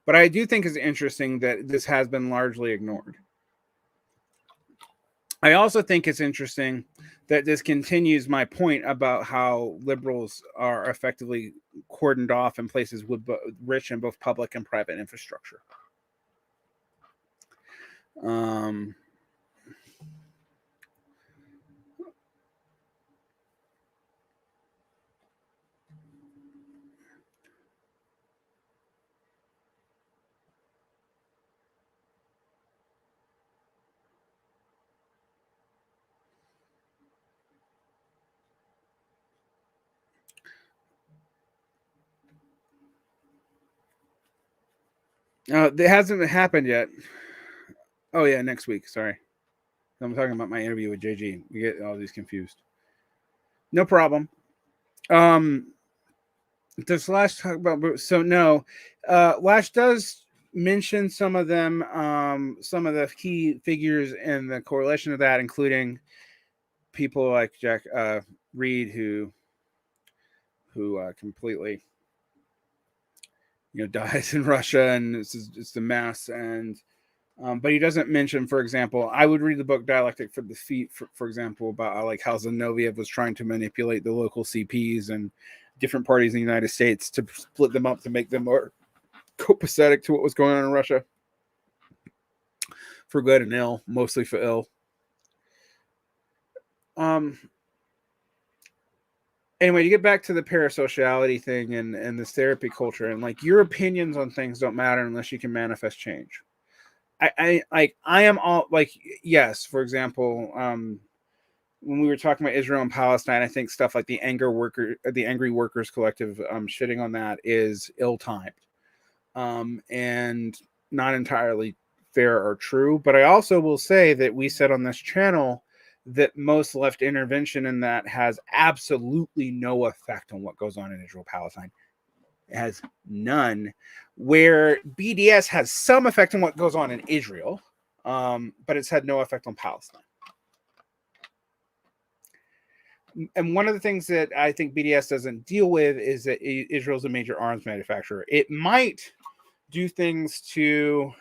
But I do think it's interesting that this has been largely ignored. I also think it's interesting that this continues my point about how liberals are effectively cordoned off in places with rich in both public and private infrastructure. It hasn't happened yet. Oh yeah, next week. Sorry, I'm talking about my interview with JG. We get all these confused. No problem. Does Lash talk about? So no, Lash does mention some of them, some of the key figures in the correlation of that, including people like Jack Reed, who completely dies in Russia, and it's a mess. And but he doesn't mention, for example, I would read the book Dialectic for the Feet, for example, about like how Zinoviev was trying to manipulate the local CPs and different parties in the United States to split them up to make them more copacetic to what was going on in Russia, for good and ill, mostly for ill. Anyway, to get back to the para-sociality thing and this therapy culture, and like your opinions on things don't matter unless you can manifest change. I am all like, yes, for example, when we were talking about Israel and Palestine, I think stuff like the Angry Workers Collective shitting on that is ill-timed, and not entirely fair or true. But I also will say that we said on this channel that most left intervention in that has absolutely no effect on what goes on in Israel Palestine. It has none. Where BDS has some effect on what goes on in Israel, but it's had no effect on Palestine. And one of the things that I think BDS doesn't deal with is that Israel is a major arms manufacturer. It might do things to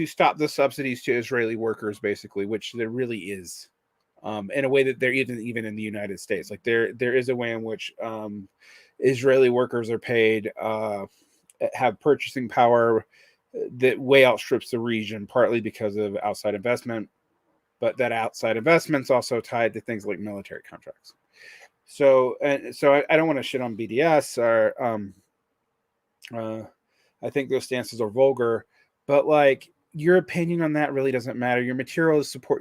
stop the subsidies to Israeli workers, basically, which there really is, in a way that there isn't even in the United States. Like there is a way in which Israeli workers are paid, have purchasing power that way outstrips the region, partly because of outside investment, but that outside investment's also tied to things like military contracts. So I don't want to shit on BDS, or I think those stances are vulgar, but like your opinion on that really doesn't matter. Your material support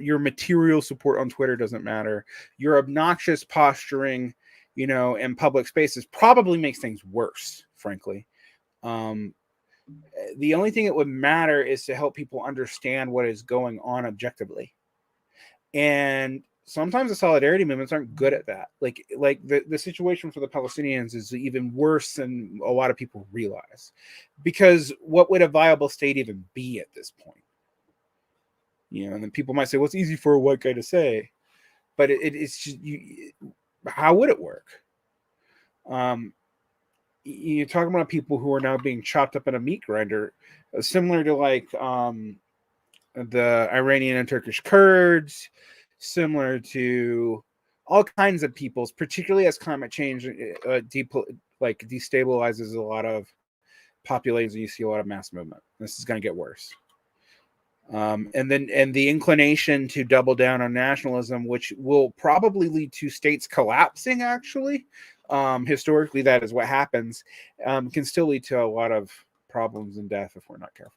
on Twitter doesn't matter. Your obnoxious posturing, in public spaces probably makes things worse, frankly. The only thing that would matter is to help people understand what is going on objectively. And sometimes the solidarity movements aren't good at that. Like the situation for the Palestinians is even worse than a lot of people realize, because what would a viable state even be at this point? And then people might say, well, it's easy for a white guy to say, but it's just, how would it work? You're talking about people who are now being chopped up in a meat grinder, similar to like the Iranian and Turkish Kurds, similar to all kinds of peoples, particularly as climate change destabilizes a lot of populations, and you see a lot of mass movement. This is going to get worse. And the inclination to double down on nationalism, which will probably lead to states collapsing, actually. Historically, that is what happens, can still lead to a lot of problems and death if we're not careful.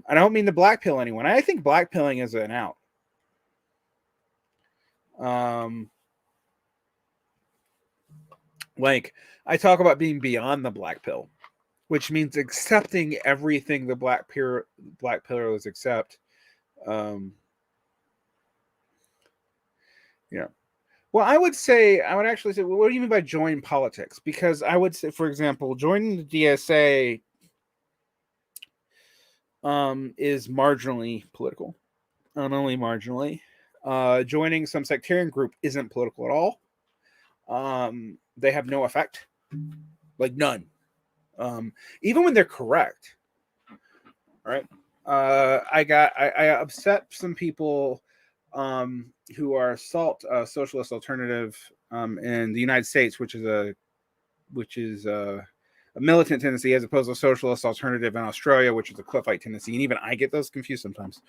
I don't mean to black pill anyone. I think black pilling is an out. Like, I talk about being beyond the black pill, which means accepting everything the black pillars accept. Yeah. Well, I would actually say, well, what do you mean by join politics? Because I would say, for example, joining the DSA is marginally political, not only marginally. Joining some sectarian group isn't political at all. They have no effect, like none. Even when they're correct. Right. I upset some people who are socialist alternative in the United States, which is a militant tendency, as opposed to socialist alternative in Australia, which is a cliffite tendency. And even I get those confused sometimes.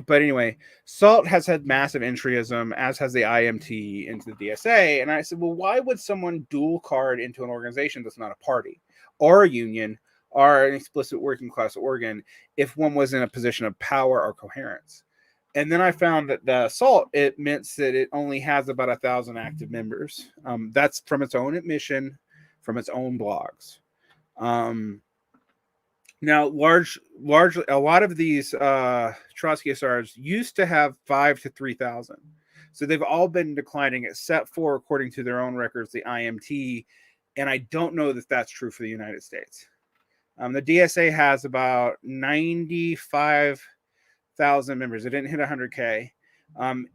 But anyway, SALT has had massive entryism, as has the IMT into the DSA. And I said, well, why would someone dual card into an organization that's not a party or a union or an explicit working class organ if one was in a position of power or coherence? And then I found that the SALT, it meant that it only has about 1,000 active members. That's from its own admission, from its own blogs. Now, largely, a lot of these Trotsky SRs used to have 5,000 to 3,000. So they've all been declining, except for, according to their own records, the IMT. And I don't know that that's true for the United States. The DSA has about 95,000 members. It didn't hit 100K.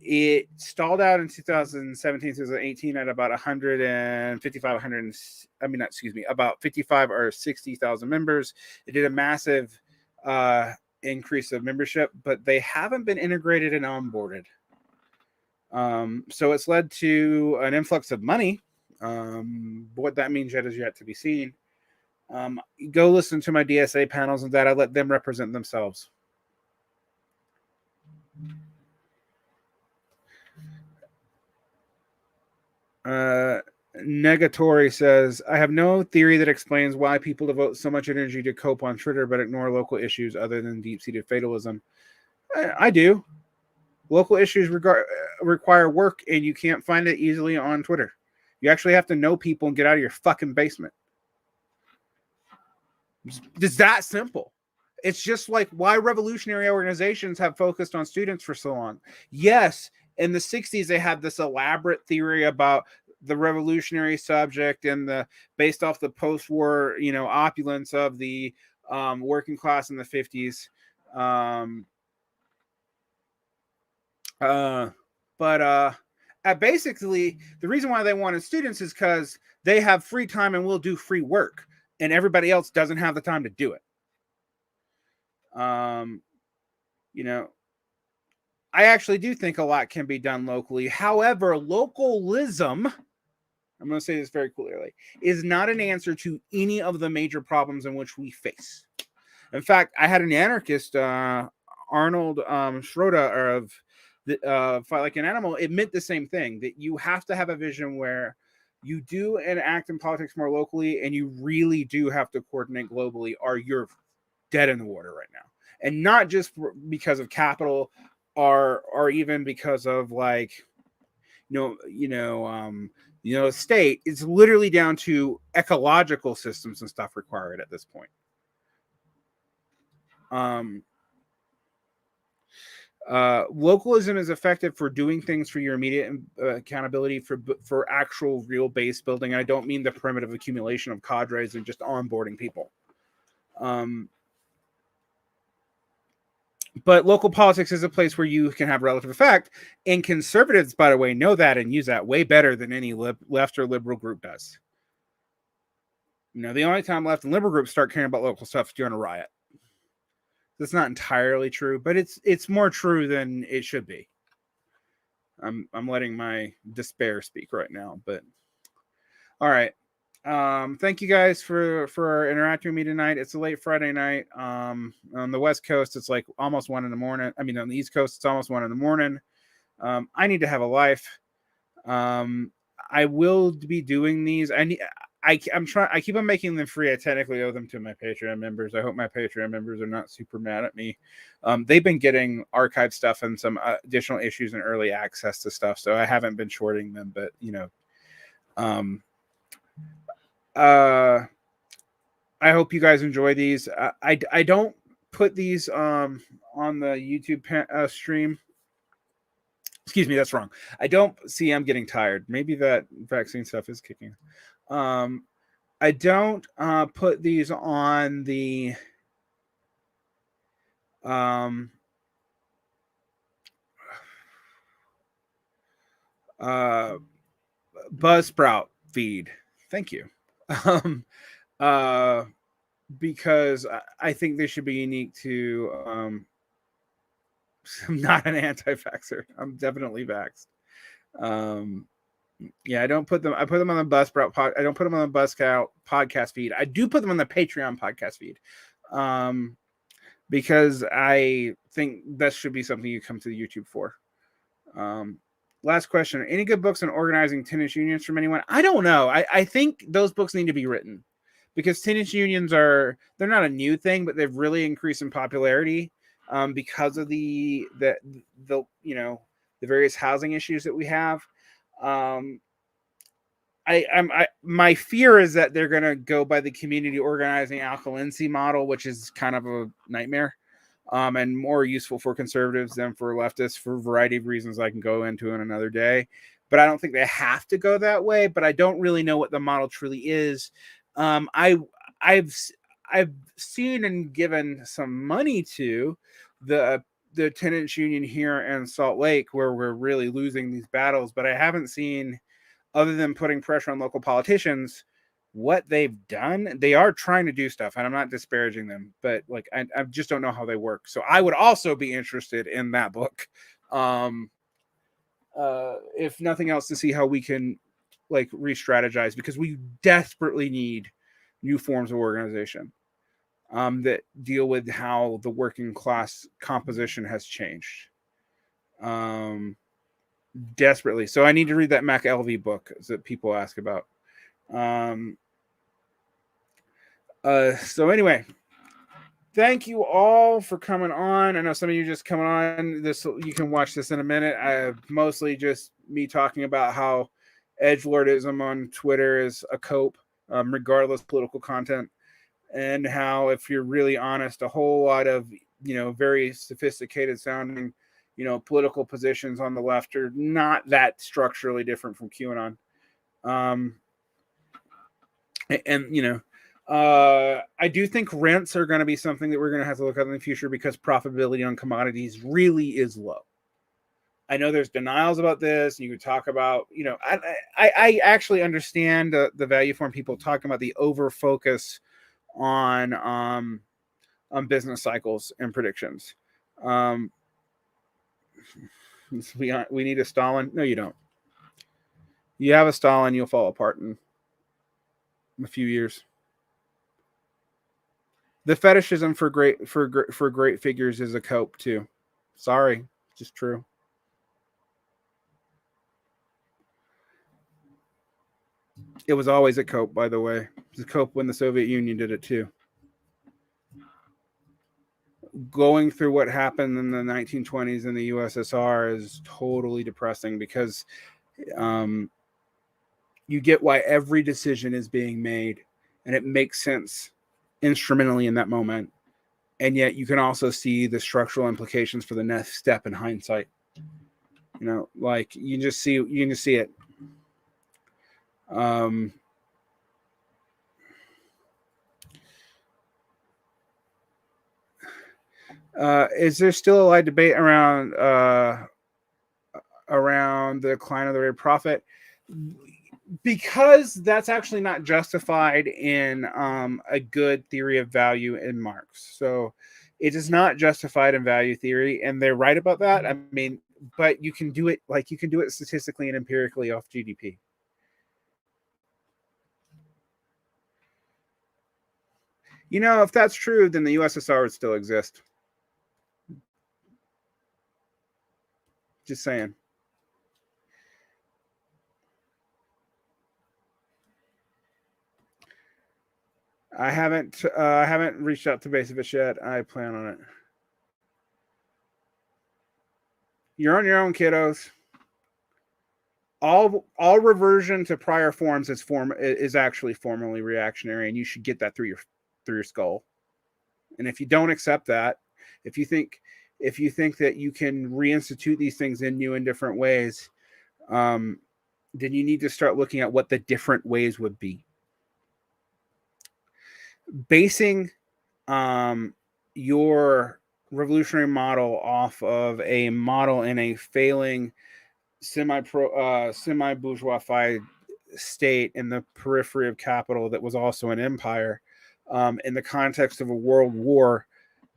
It stalled out in 2017, 2018 at about 55 or 60,000 members. It did a massive increase of membership, but they haven't been integrated and onboarded. So it's led to an influx of money. What that means yet is yet to be seen. Go listen to my DSA panels and that. I let them represent themselves. Negatory says, I have no theory that explains why people devote so much energy to cope on Twitter but ignore local issues other than deep-seated fatalism. I do. Local issues require work, and you can't find it easily on Twitter. You actually have to know people and get out of your fucking basement. It's that simple. It's just like why revolutionary organizations have focused on students for so long. Yes, in the 60s, they had this elaborate theory about the revolutionary subject and based off the post-war, opulence of the working class in the 50s. Basically, the reason why they wanted students is because they have free time and will do free work, and everybody else doesn't have the time to do it. I actually do think a lot can be done locally. However, localism, I'm going to say this very clearly, is not an answer to any of the major problems in which we face. In fact, I had an anarchist, Arnold Schroeder of Fight Like an Animal, admit the same thing, that you have to have a vision where you do and act in politics more locally, and you really do have to coordinate globally, or you're dead in the water right now. And not just because of capital, or even because of state. It's literally down to ecological systems and stuff required at this point. Localism is effective for doing things for your immediate accountability for actual real base building. I don't mean the primitive accumulation of cadres and just onboarding people. But local politics is a place where you can have relative effect, and conservatives, by the way, know that and use that way better than any left or liberal group does. The only time left and liberal groups start caring about local stuff is during a riot. That's not entirely true, but it's more true than it should be. I'm letting my despair speak right now, but all right. Thank you guys for interacting with me tonight. It's a late Friday night. On the West Coast, it's like almost 1 a.m. I mean, on the East Coast, it's almost 1 a.m. I need to have a life. I will be doing these. I'm trying. I keep on making them free. I technically owe them to my Patreon members. I hope my Patreon members are not super mad at me. They've been getting archived stuff and some additional issues and early access to stuff, so I haven't been shorting them. But I hope you guys enjoy these. I don't put these on the YouTube stream. Excuse me, that's wrong. I don't see. I'm getting tired. Maybe that vaccine stuff is kicking. I don't put these on the Buzzsprout feed. Thank you. Because I think they should be unique to. I'm not an anti-vaxxer. I'm definitely vaxxed. Yeah, I don't put them. I put them on the Buzzsprout I don't put them on the Buzzsprout podcast feed. I do put them on the Patreon podcast feed, because I think that should be something you come to the YouTube for. Last question: any good books on organizing tenants unions from anyone? I don't know. I think those books need to be written, because tenants unions they're not a new thing, but they've really increased in popularity because of the various housing issues that we have. My fear is that they're going to go by the community organizing alkalinity model, which is kind of a nightmare, and more useful for conservatives than for leftists for a variety of reasons I can go into in another day. But I don't think they have to go that way. But I don't really know what the model truly is. I've seen and given some money to the tenants union here in Salt Lake, where we're really losing these battles, but I haven't seen, other than putting pressure on local politicians, what they've done. They are trying to do stuff, and I'm not disparaging them, but like I just don't know how they work. So I would also be interested in that book, if nothing else, to see how we can like re-strategize, because we desperately need new forms of organization that deal with how the working class composition has changed. Desperately. So I need to read that McElvey book that people ask about. So anyway, thank you all for coming on. I know some of you just coming on. You can watch this in a minute. I mostly just me talking about how edgelordism on Twitter is a cope, regardless of political content, and how, if you're really honest, a whole lot of very sophisticated sounding political positions on the left are not that structurally different from QAnon. I do think rents are going to be something that we're going to have to look at in the future, because profitability on commodities really is low. I know there's denials about this. You could talk about, I actually understand the value for people talking about the over focus on business cycles and predictions. We need a Stalin. No, you don't. You have a Stalin, you'll fall apart in a few years. The fetishism for great figures is a cope too. Sorry, just true. It was always a cope, by the way. It was a cope when the Soviet Union did it too. Going through what happened in the 1920s in the USSR is totally depressing, because you get why every decision is being made, and it makes sense instrumentally in that moment. And yet you can also see the structural implications for the next step in hindsight. Like you can just see it. Is there still a live debate around the decline of the rate of profit? Because that's actually not justified in a good theory of value in Marx. So it is not justified in value theory, and they're right about that. I mean, but you can do it statistically and empirically off GDP. You know, if that's true, then the USSR would still exist. Just saying. I haven't reached out to Basevich yet. I plan on it. You're on your own, kiddos. All reversion to prior forms is actually formally reactionary, and you should get that through your skull. And if you don't accept that, if you think that you can reinstitute these things in new and different ways, then you need to start looking at what the different ways would be. Basing your revolutionary model off of a model in a failing semi-bourgeoisified state in the periphery of capital that was also an empire, in the context of a world war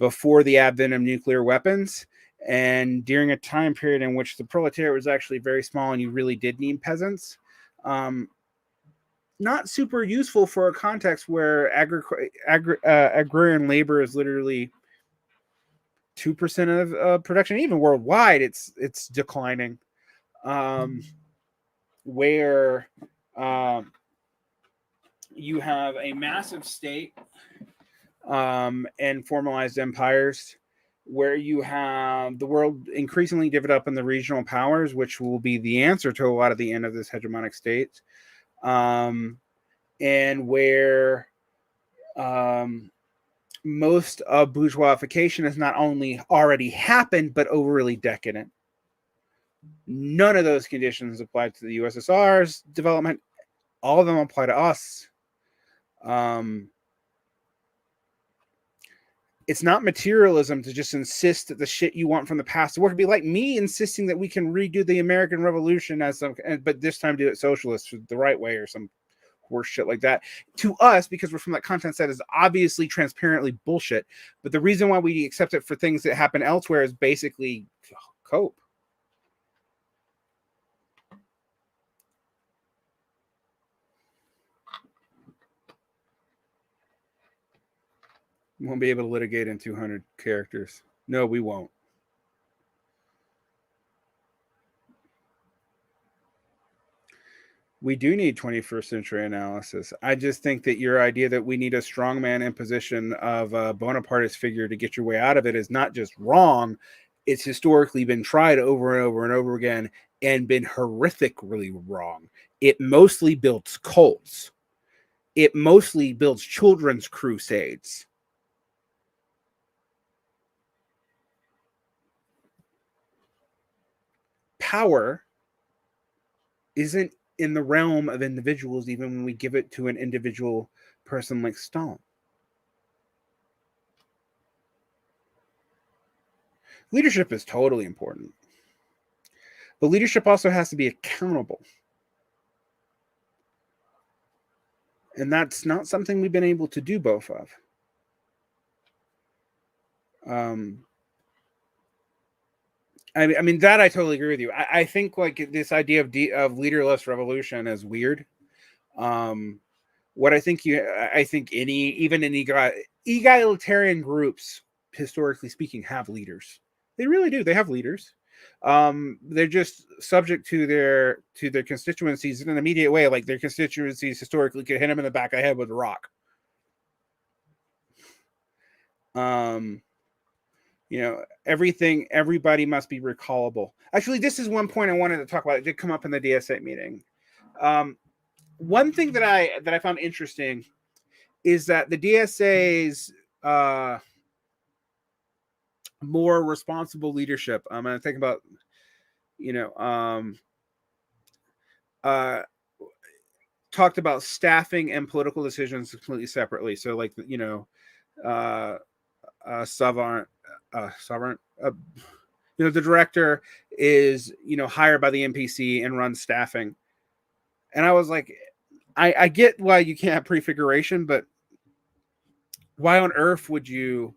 before the advent of nuclear weapons, and during a time period in which the proletariat was actually very small and you really did need peasants. Not super useful for a context where agrarian labor is literally 2% of production. Even worldwide, it's declining. Where you have a massive state and formalized empires, where you have the world increasingly divided up in the regional powers, which will be the answer to a lot of the end of this hegemonic state, and where most of bourgeoisification has not only already happened, but overly decadent. None of those conditions apply to the USSR's development. All of them apply to us. It's not materialism to just insist that the shit you want from the past work. It'd be like me insisting that we can redo the American Revolution but this time do it socialist the right way or some horse shit like that. To us, because we're from that content set, is obviously transparently bullshit. But the reason why we accept it for things that happen elsewhere is basically cope. We won't be able to litigate in 200 characters. No, we won't. We do need 21st century analysis. I just think that your idea that we need a strongman imposition of a Bonapartist figure to get your way out of it is not just wrong. It's historically been tried over and over and over again and been horrifically wrong. It mostly builds cults. It mostly builds children's crusades. Power isn't in the realm of individuals, even when we give it to an individual person like Stalin. Leadership is totally important, but leadership also has to be accountable. And that's not something we've been able to do both of. I mean that I totally agree with you. I think like this idea of leaderless revolution is weird. What I think even in egalitarian groups, historically speaking, have leaders. They really do. They have leaders. They're just subject to their constituencies in an immediate way. Like their constituencies historically could hit them in the back of the head with a rock. You know, everybody must be recallable. Actually, this is one point I wanted to talk about. It did come up in the DSA meeting. One thing that I found interesting is that the DSA's more responsible leadership. I'm going to think about, talked about staffing and political decisions completely separately. So like, Varn sovereign. The director is hired by the NPC and runs staffing. And I was like, I get why you can't have prefiguration, but why on earth would you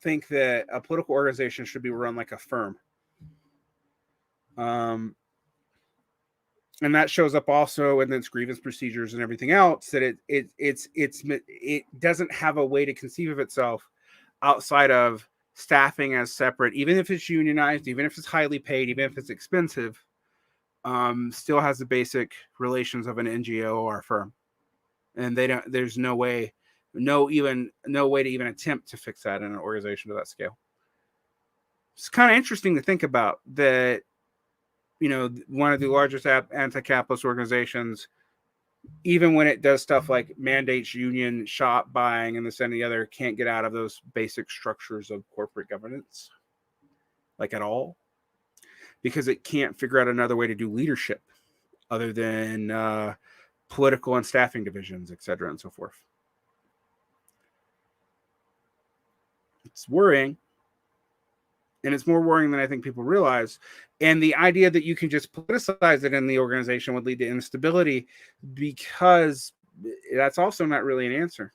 think that a political organization should be run like a firm? And that shows up also in its grievance procedures and everything else, that it doesn't have a way to conceive of itself outside of staffing as separate, even if it's unionized, even if it's highly paid, even if it's expensive, still has the basic relations of an NGO or a firm. And there's no way to even attempt to fix that in an organization to that scale. It's kind of interesting to think about that, one of the largest anti-capitalist organizations, even when it does stuff like mandates union shop buying and this and the other, can't get out of those basic structures of corporate governance, like at all, because it can't figure out another way to do leadership other than political and staffing divisions, et cetera, and so forth. It's worrying. And it's more worrying than I think people realize. And the idea that you can just politicize it in the organization would lead to instability, because that's also not really an answer.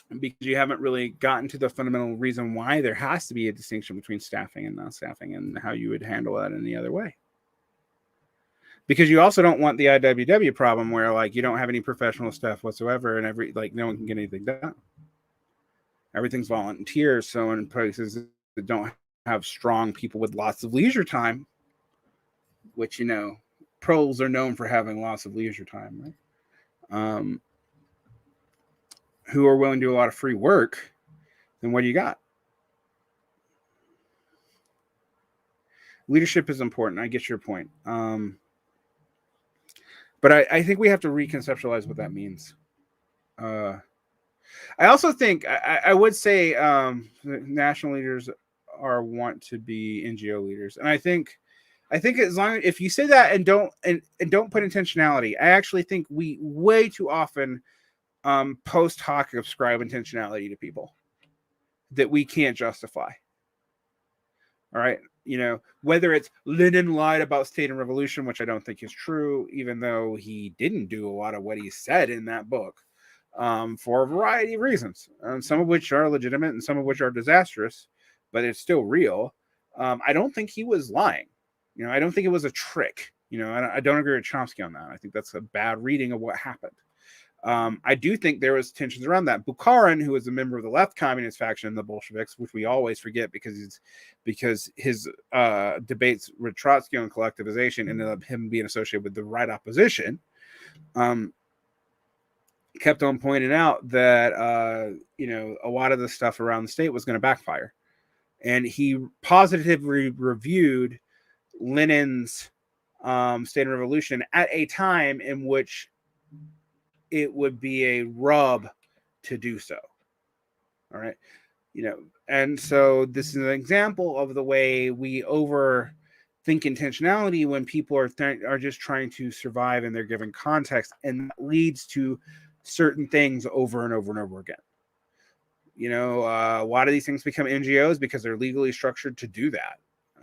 Because you haven't really gotten to the fundamental reason why there has to be a distinction between staffing and non-staffing, and how you would handle that in any other way. Because you also don't want the IWW problem where you don't have any professional staff whatsoever, and no one can get anything done. Everything's volunteers. So in places that don't have strong people with lots of leisure time, which, pros are known for having lots of leisure time, right? Who are willing to do a lot of free work, then what do you got? Leadership is important. I get your point. But I think we have to reconceptualize what that means. I also think I would say national leaders want to be NGO leaders, and I think as long if you say that and don't put intentionality, I actually think we way too often post hoc ascribe intentionality to people that we can't justify. All right, whether it's Lenin lied about state and revolution, which I don't think is true, even though he didn't do a lot of what he said in that book. For a variety of reasons, some of which are legitimate and some of which are disastrous, but it's still real. I don't think he was lying. I don't think it was a trick. I don't agree with Chomsky on that. I think that's a bad reading of what happened. I do think there was tensions around that. Bukharin, who was a member of the left communist faction, the Bolsheviks, which we always forget because his debates with Trotsky on collectivization ended up him being associated with the right opposition. Kept on pointing out that a lot of the stuff around the state was going to backfire, and he positively reviewed Lenin's State and Revolution at a time in which it would be a rub to do so. All right, and so this is an example of the way we overthink intentionality when people are just trying to survive in their given context, and that leads to certain things over and over and over again. A lot of these things become NGOs because they're legally structured to do that,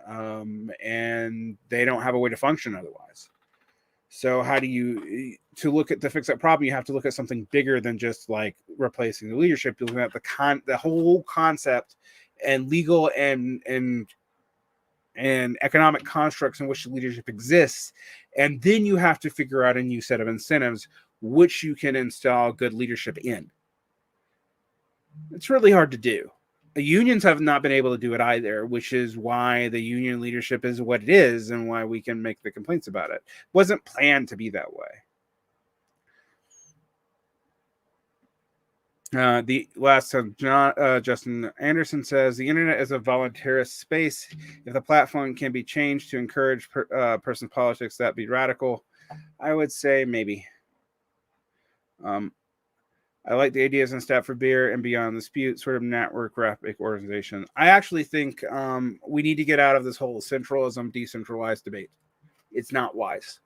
and they don't have a way to function otherwise. So how do you to look at to fix that problem? You have to look at something bigger than just replacing the leadership. You're looking at the whole concept and legal and economic constructs in which the leadership exists, and then you have to figure out a new set of incentives which you can install good leadership in. It's really hard to do. The unions have not been able to do it either, which is why the union leadership is what it is and why we can make the complaints about it. It wasn't planned to be that way. The last Justin Anderson says, the internet is a voluntarist space. If the platform can be changed to encourage person politics, that'd be radical. I would say maybe. I like the ideas in Stat for Beer and Beyond Dispute, sort of network graphic organization. I actually think we need to get out of this whole centralism, decentralized debate. It's not wise.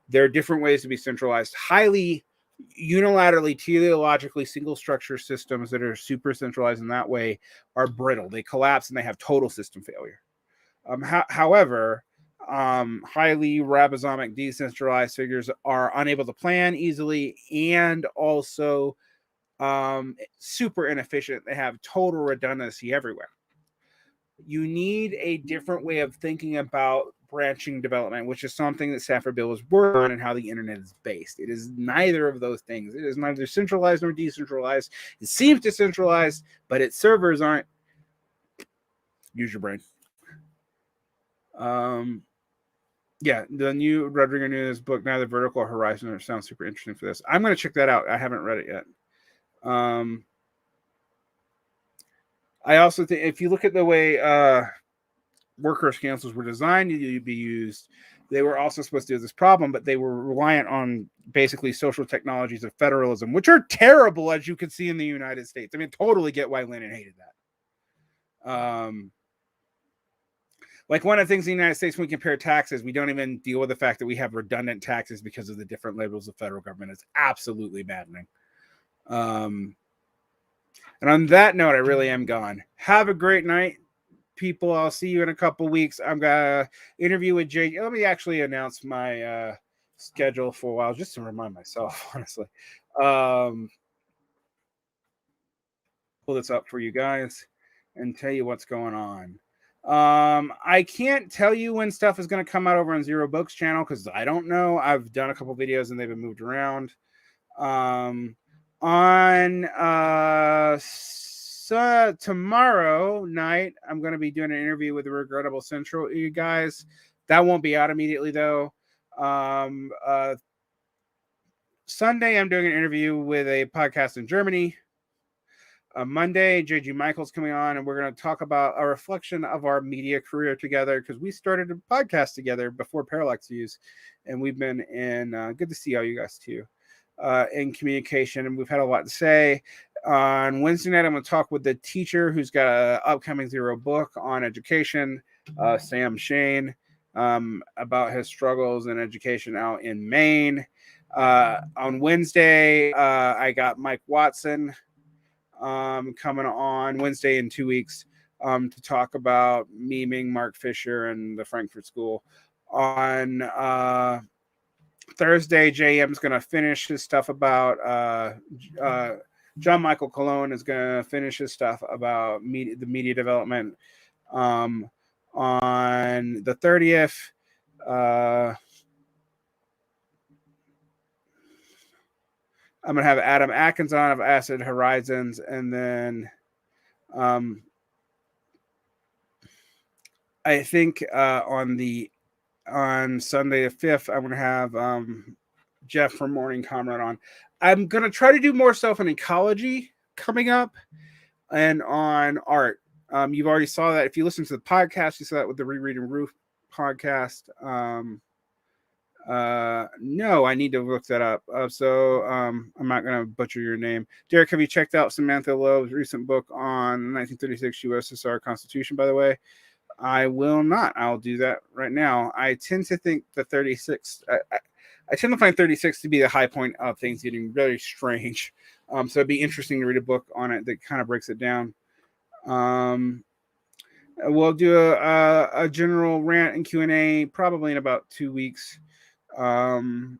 There are different ways to be centralized, highly unilaterally, teleologically, single structure systems that are super centralized in that way are brittle. They collapse and they have total system failure. However, highly ribosomic decentralized figures are unable to plan easily and also super inefficient. They have total redundancy everywhere. You need a different way of thinking about branching development, which is something that Stafford Bill is working on, and how the internet is based. It is neither of those things. It is neither centralized nor decentralized. It seems decentralized, but its servers aren't. Use your brain. Yeah, the new Rodrigo Nunez book, Neither Vertical or Horizon, sounds super interesting for this. I'm going to check that out. I haven't read it yet. I also think if you look at the way workers' councils were designed to be used, they were also supposed to do this problem, but they were reliant on basically social technologies of federalism, which are terrible, as you can see in the United States. I mean, totally get why Lenin hated that. Like one of the things in the United States, when we compare taxes, we don't even deal with the fact that we have redundant taxes because of the different levels of federal government. It's absolutely maddening. And on that note, I really am gone. Have a great night, people. I'll see you in a couple weeks. I'm gonna interview with Jay. Let me actually announce my schedule for a while, just to remind myself, honestly. Pull this up for you guys and tell you what's going on. I can't tell you when stuff is going to come out over on Zero Books channel because I don't know. I've done a couple videos and they've been moved around. On tomorrow night, I'm going to be doing an interview with the Regrettable Central, you guys. That won't be out immediately though. Sunday, I'm doing an interview with a podcast in Germany. Monday, JG Michael's coming on, and we're going to talk about a reflection of our media career together because we started a podcast together before Parallax Views, and we've been in. Good to see all you guys too, in communication, and we've had a lot to say. On Wednesday night, I'm going to talk with the teacher who's got an upcoming Zero book on education, Sam Shane, about his struggles in education out in Maine. On Wednesday, I got Mike Watson coming on Wednesday in 2 weeks to talk about memeing Mark Fisher and the Frankfurt School. On Thursday, JM's going to finish his stuff about John Michael Cologne is going to finish his stuff about the media development. On the 30th, I'm going to have Adam Atkins on of Acid Horizons, and then I think on Sunday the 5th, I'm going to have Jeff from Morning Comrade on. I'm going to try to do more stuff on ecology coming up and on art. You've already saw that. If you listen to the podcast, you saw that with the Rereading Roof podcast. No, I need to look that up. So I'm not going to butcher your name. Derek, have you checked out Samantha Loeb's recent book on 1936 USSR Constitution, by the way? I will not. I'll do that right now. I tend to think the 36, I tend to find 36 to be the high point of things getting very strange. So it'd be interesting to read a book on it that kind of breaks it down. We'll do a general rant and Q&A probably in about 2 weeks. And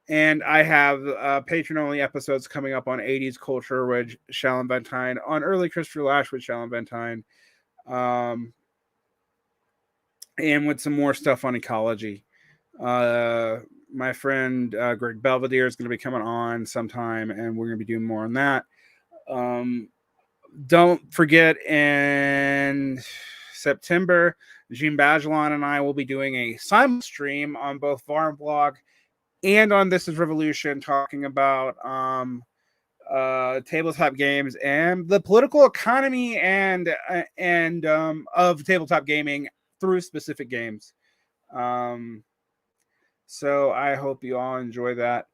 I have patron-only episodes coming up on 80s culture with Shalom Bentine, on early Christopher Lash with Shalom Bentine, and with some more stuff on ecology. My friend Greg Belvedere is going to be coming on sometime, and we're going to be doing more on that. Don't forget, in September, Jean Bajelon and I will be doing a simul stream on both Varn Blog and on This Is Revolution, talking about tabletop games and the political economy and of tabletop gaming through specific games. So I hope you all enjoy that.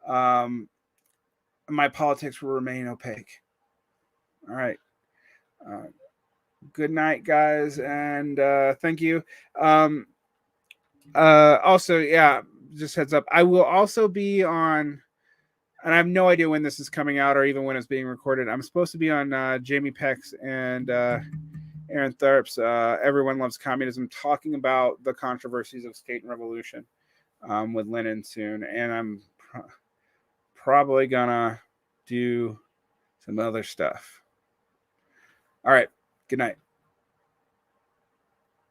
My politics will remain opaque. All right. Good night, guys, and thank you. Also, yeah, just heads up, I will also be on and I have no idea when this is coming out or even when it's being recorded. I'm supposed to be on Jamie Peck's and Aaron Tharp's Everyone Loves Communism, talking about the controversies of state and revolution with Lenin soon. And I'm probably gonna do some other stuff. All right. Good night.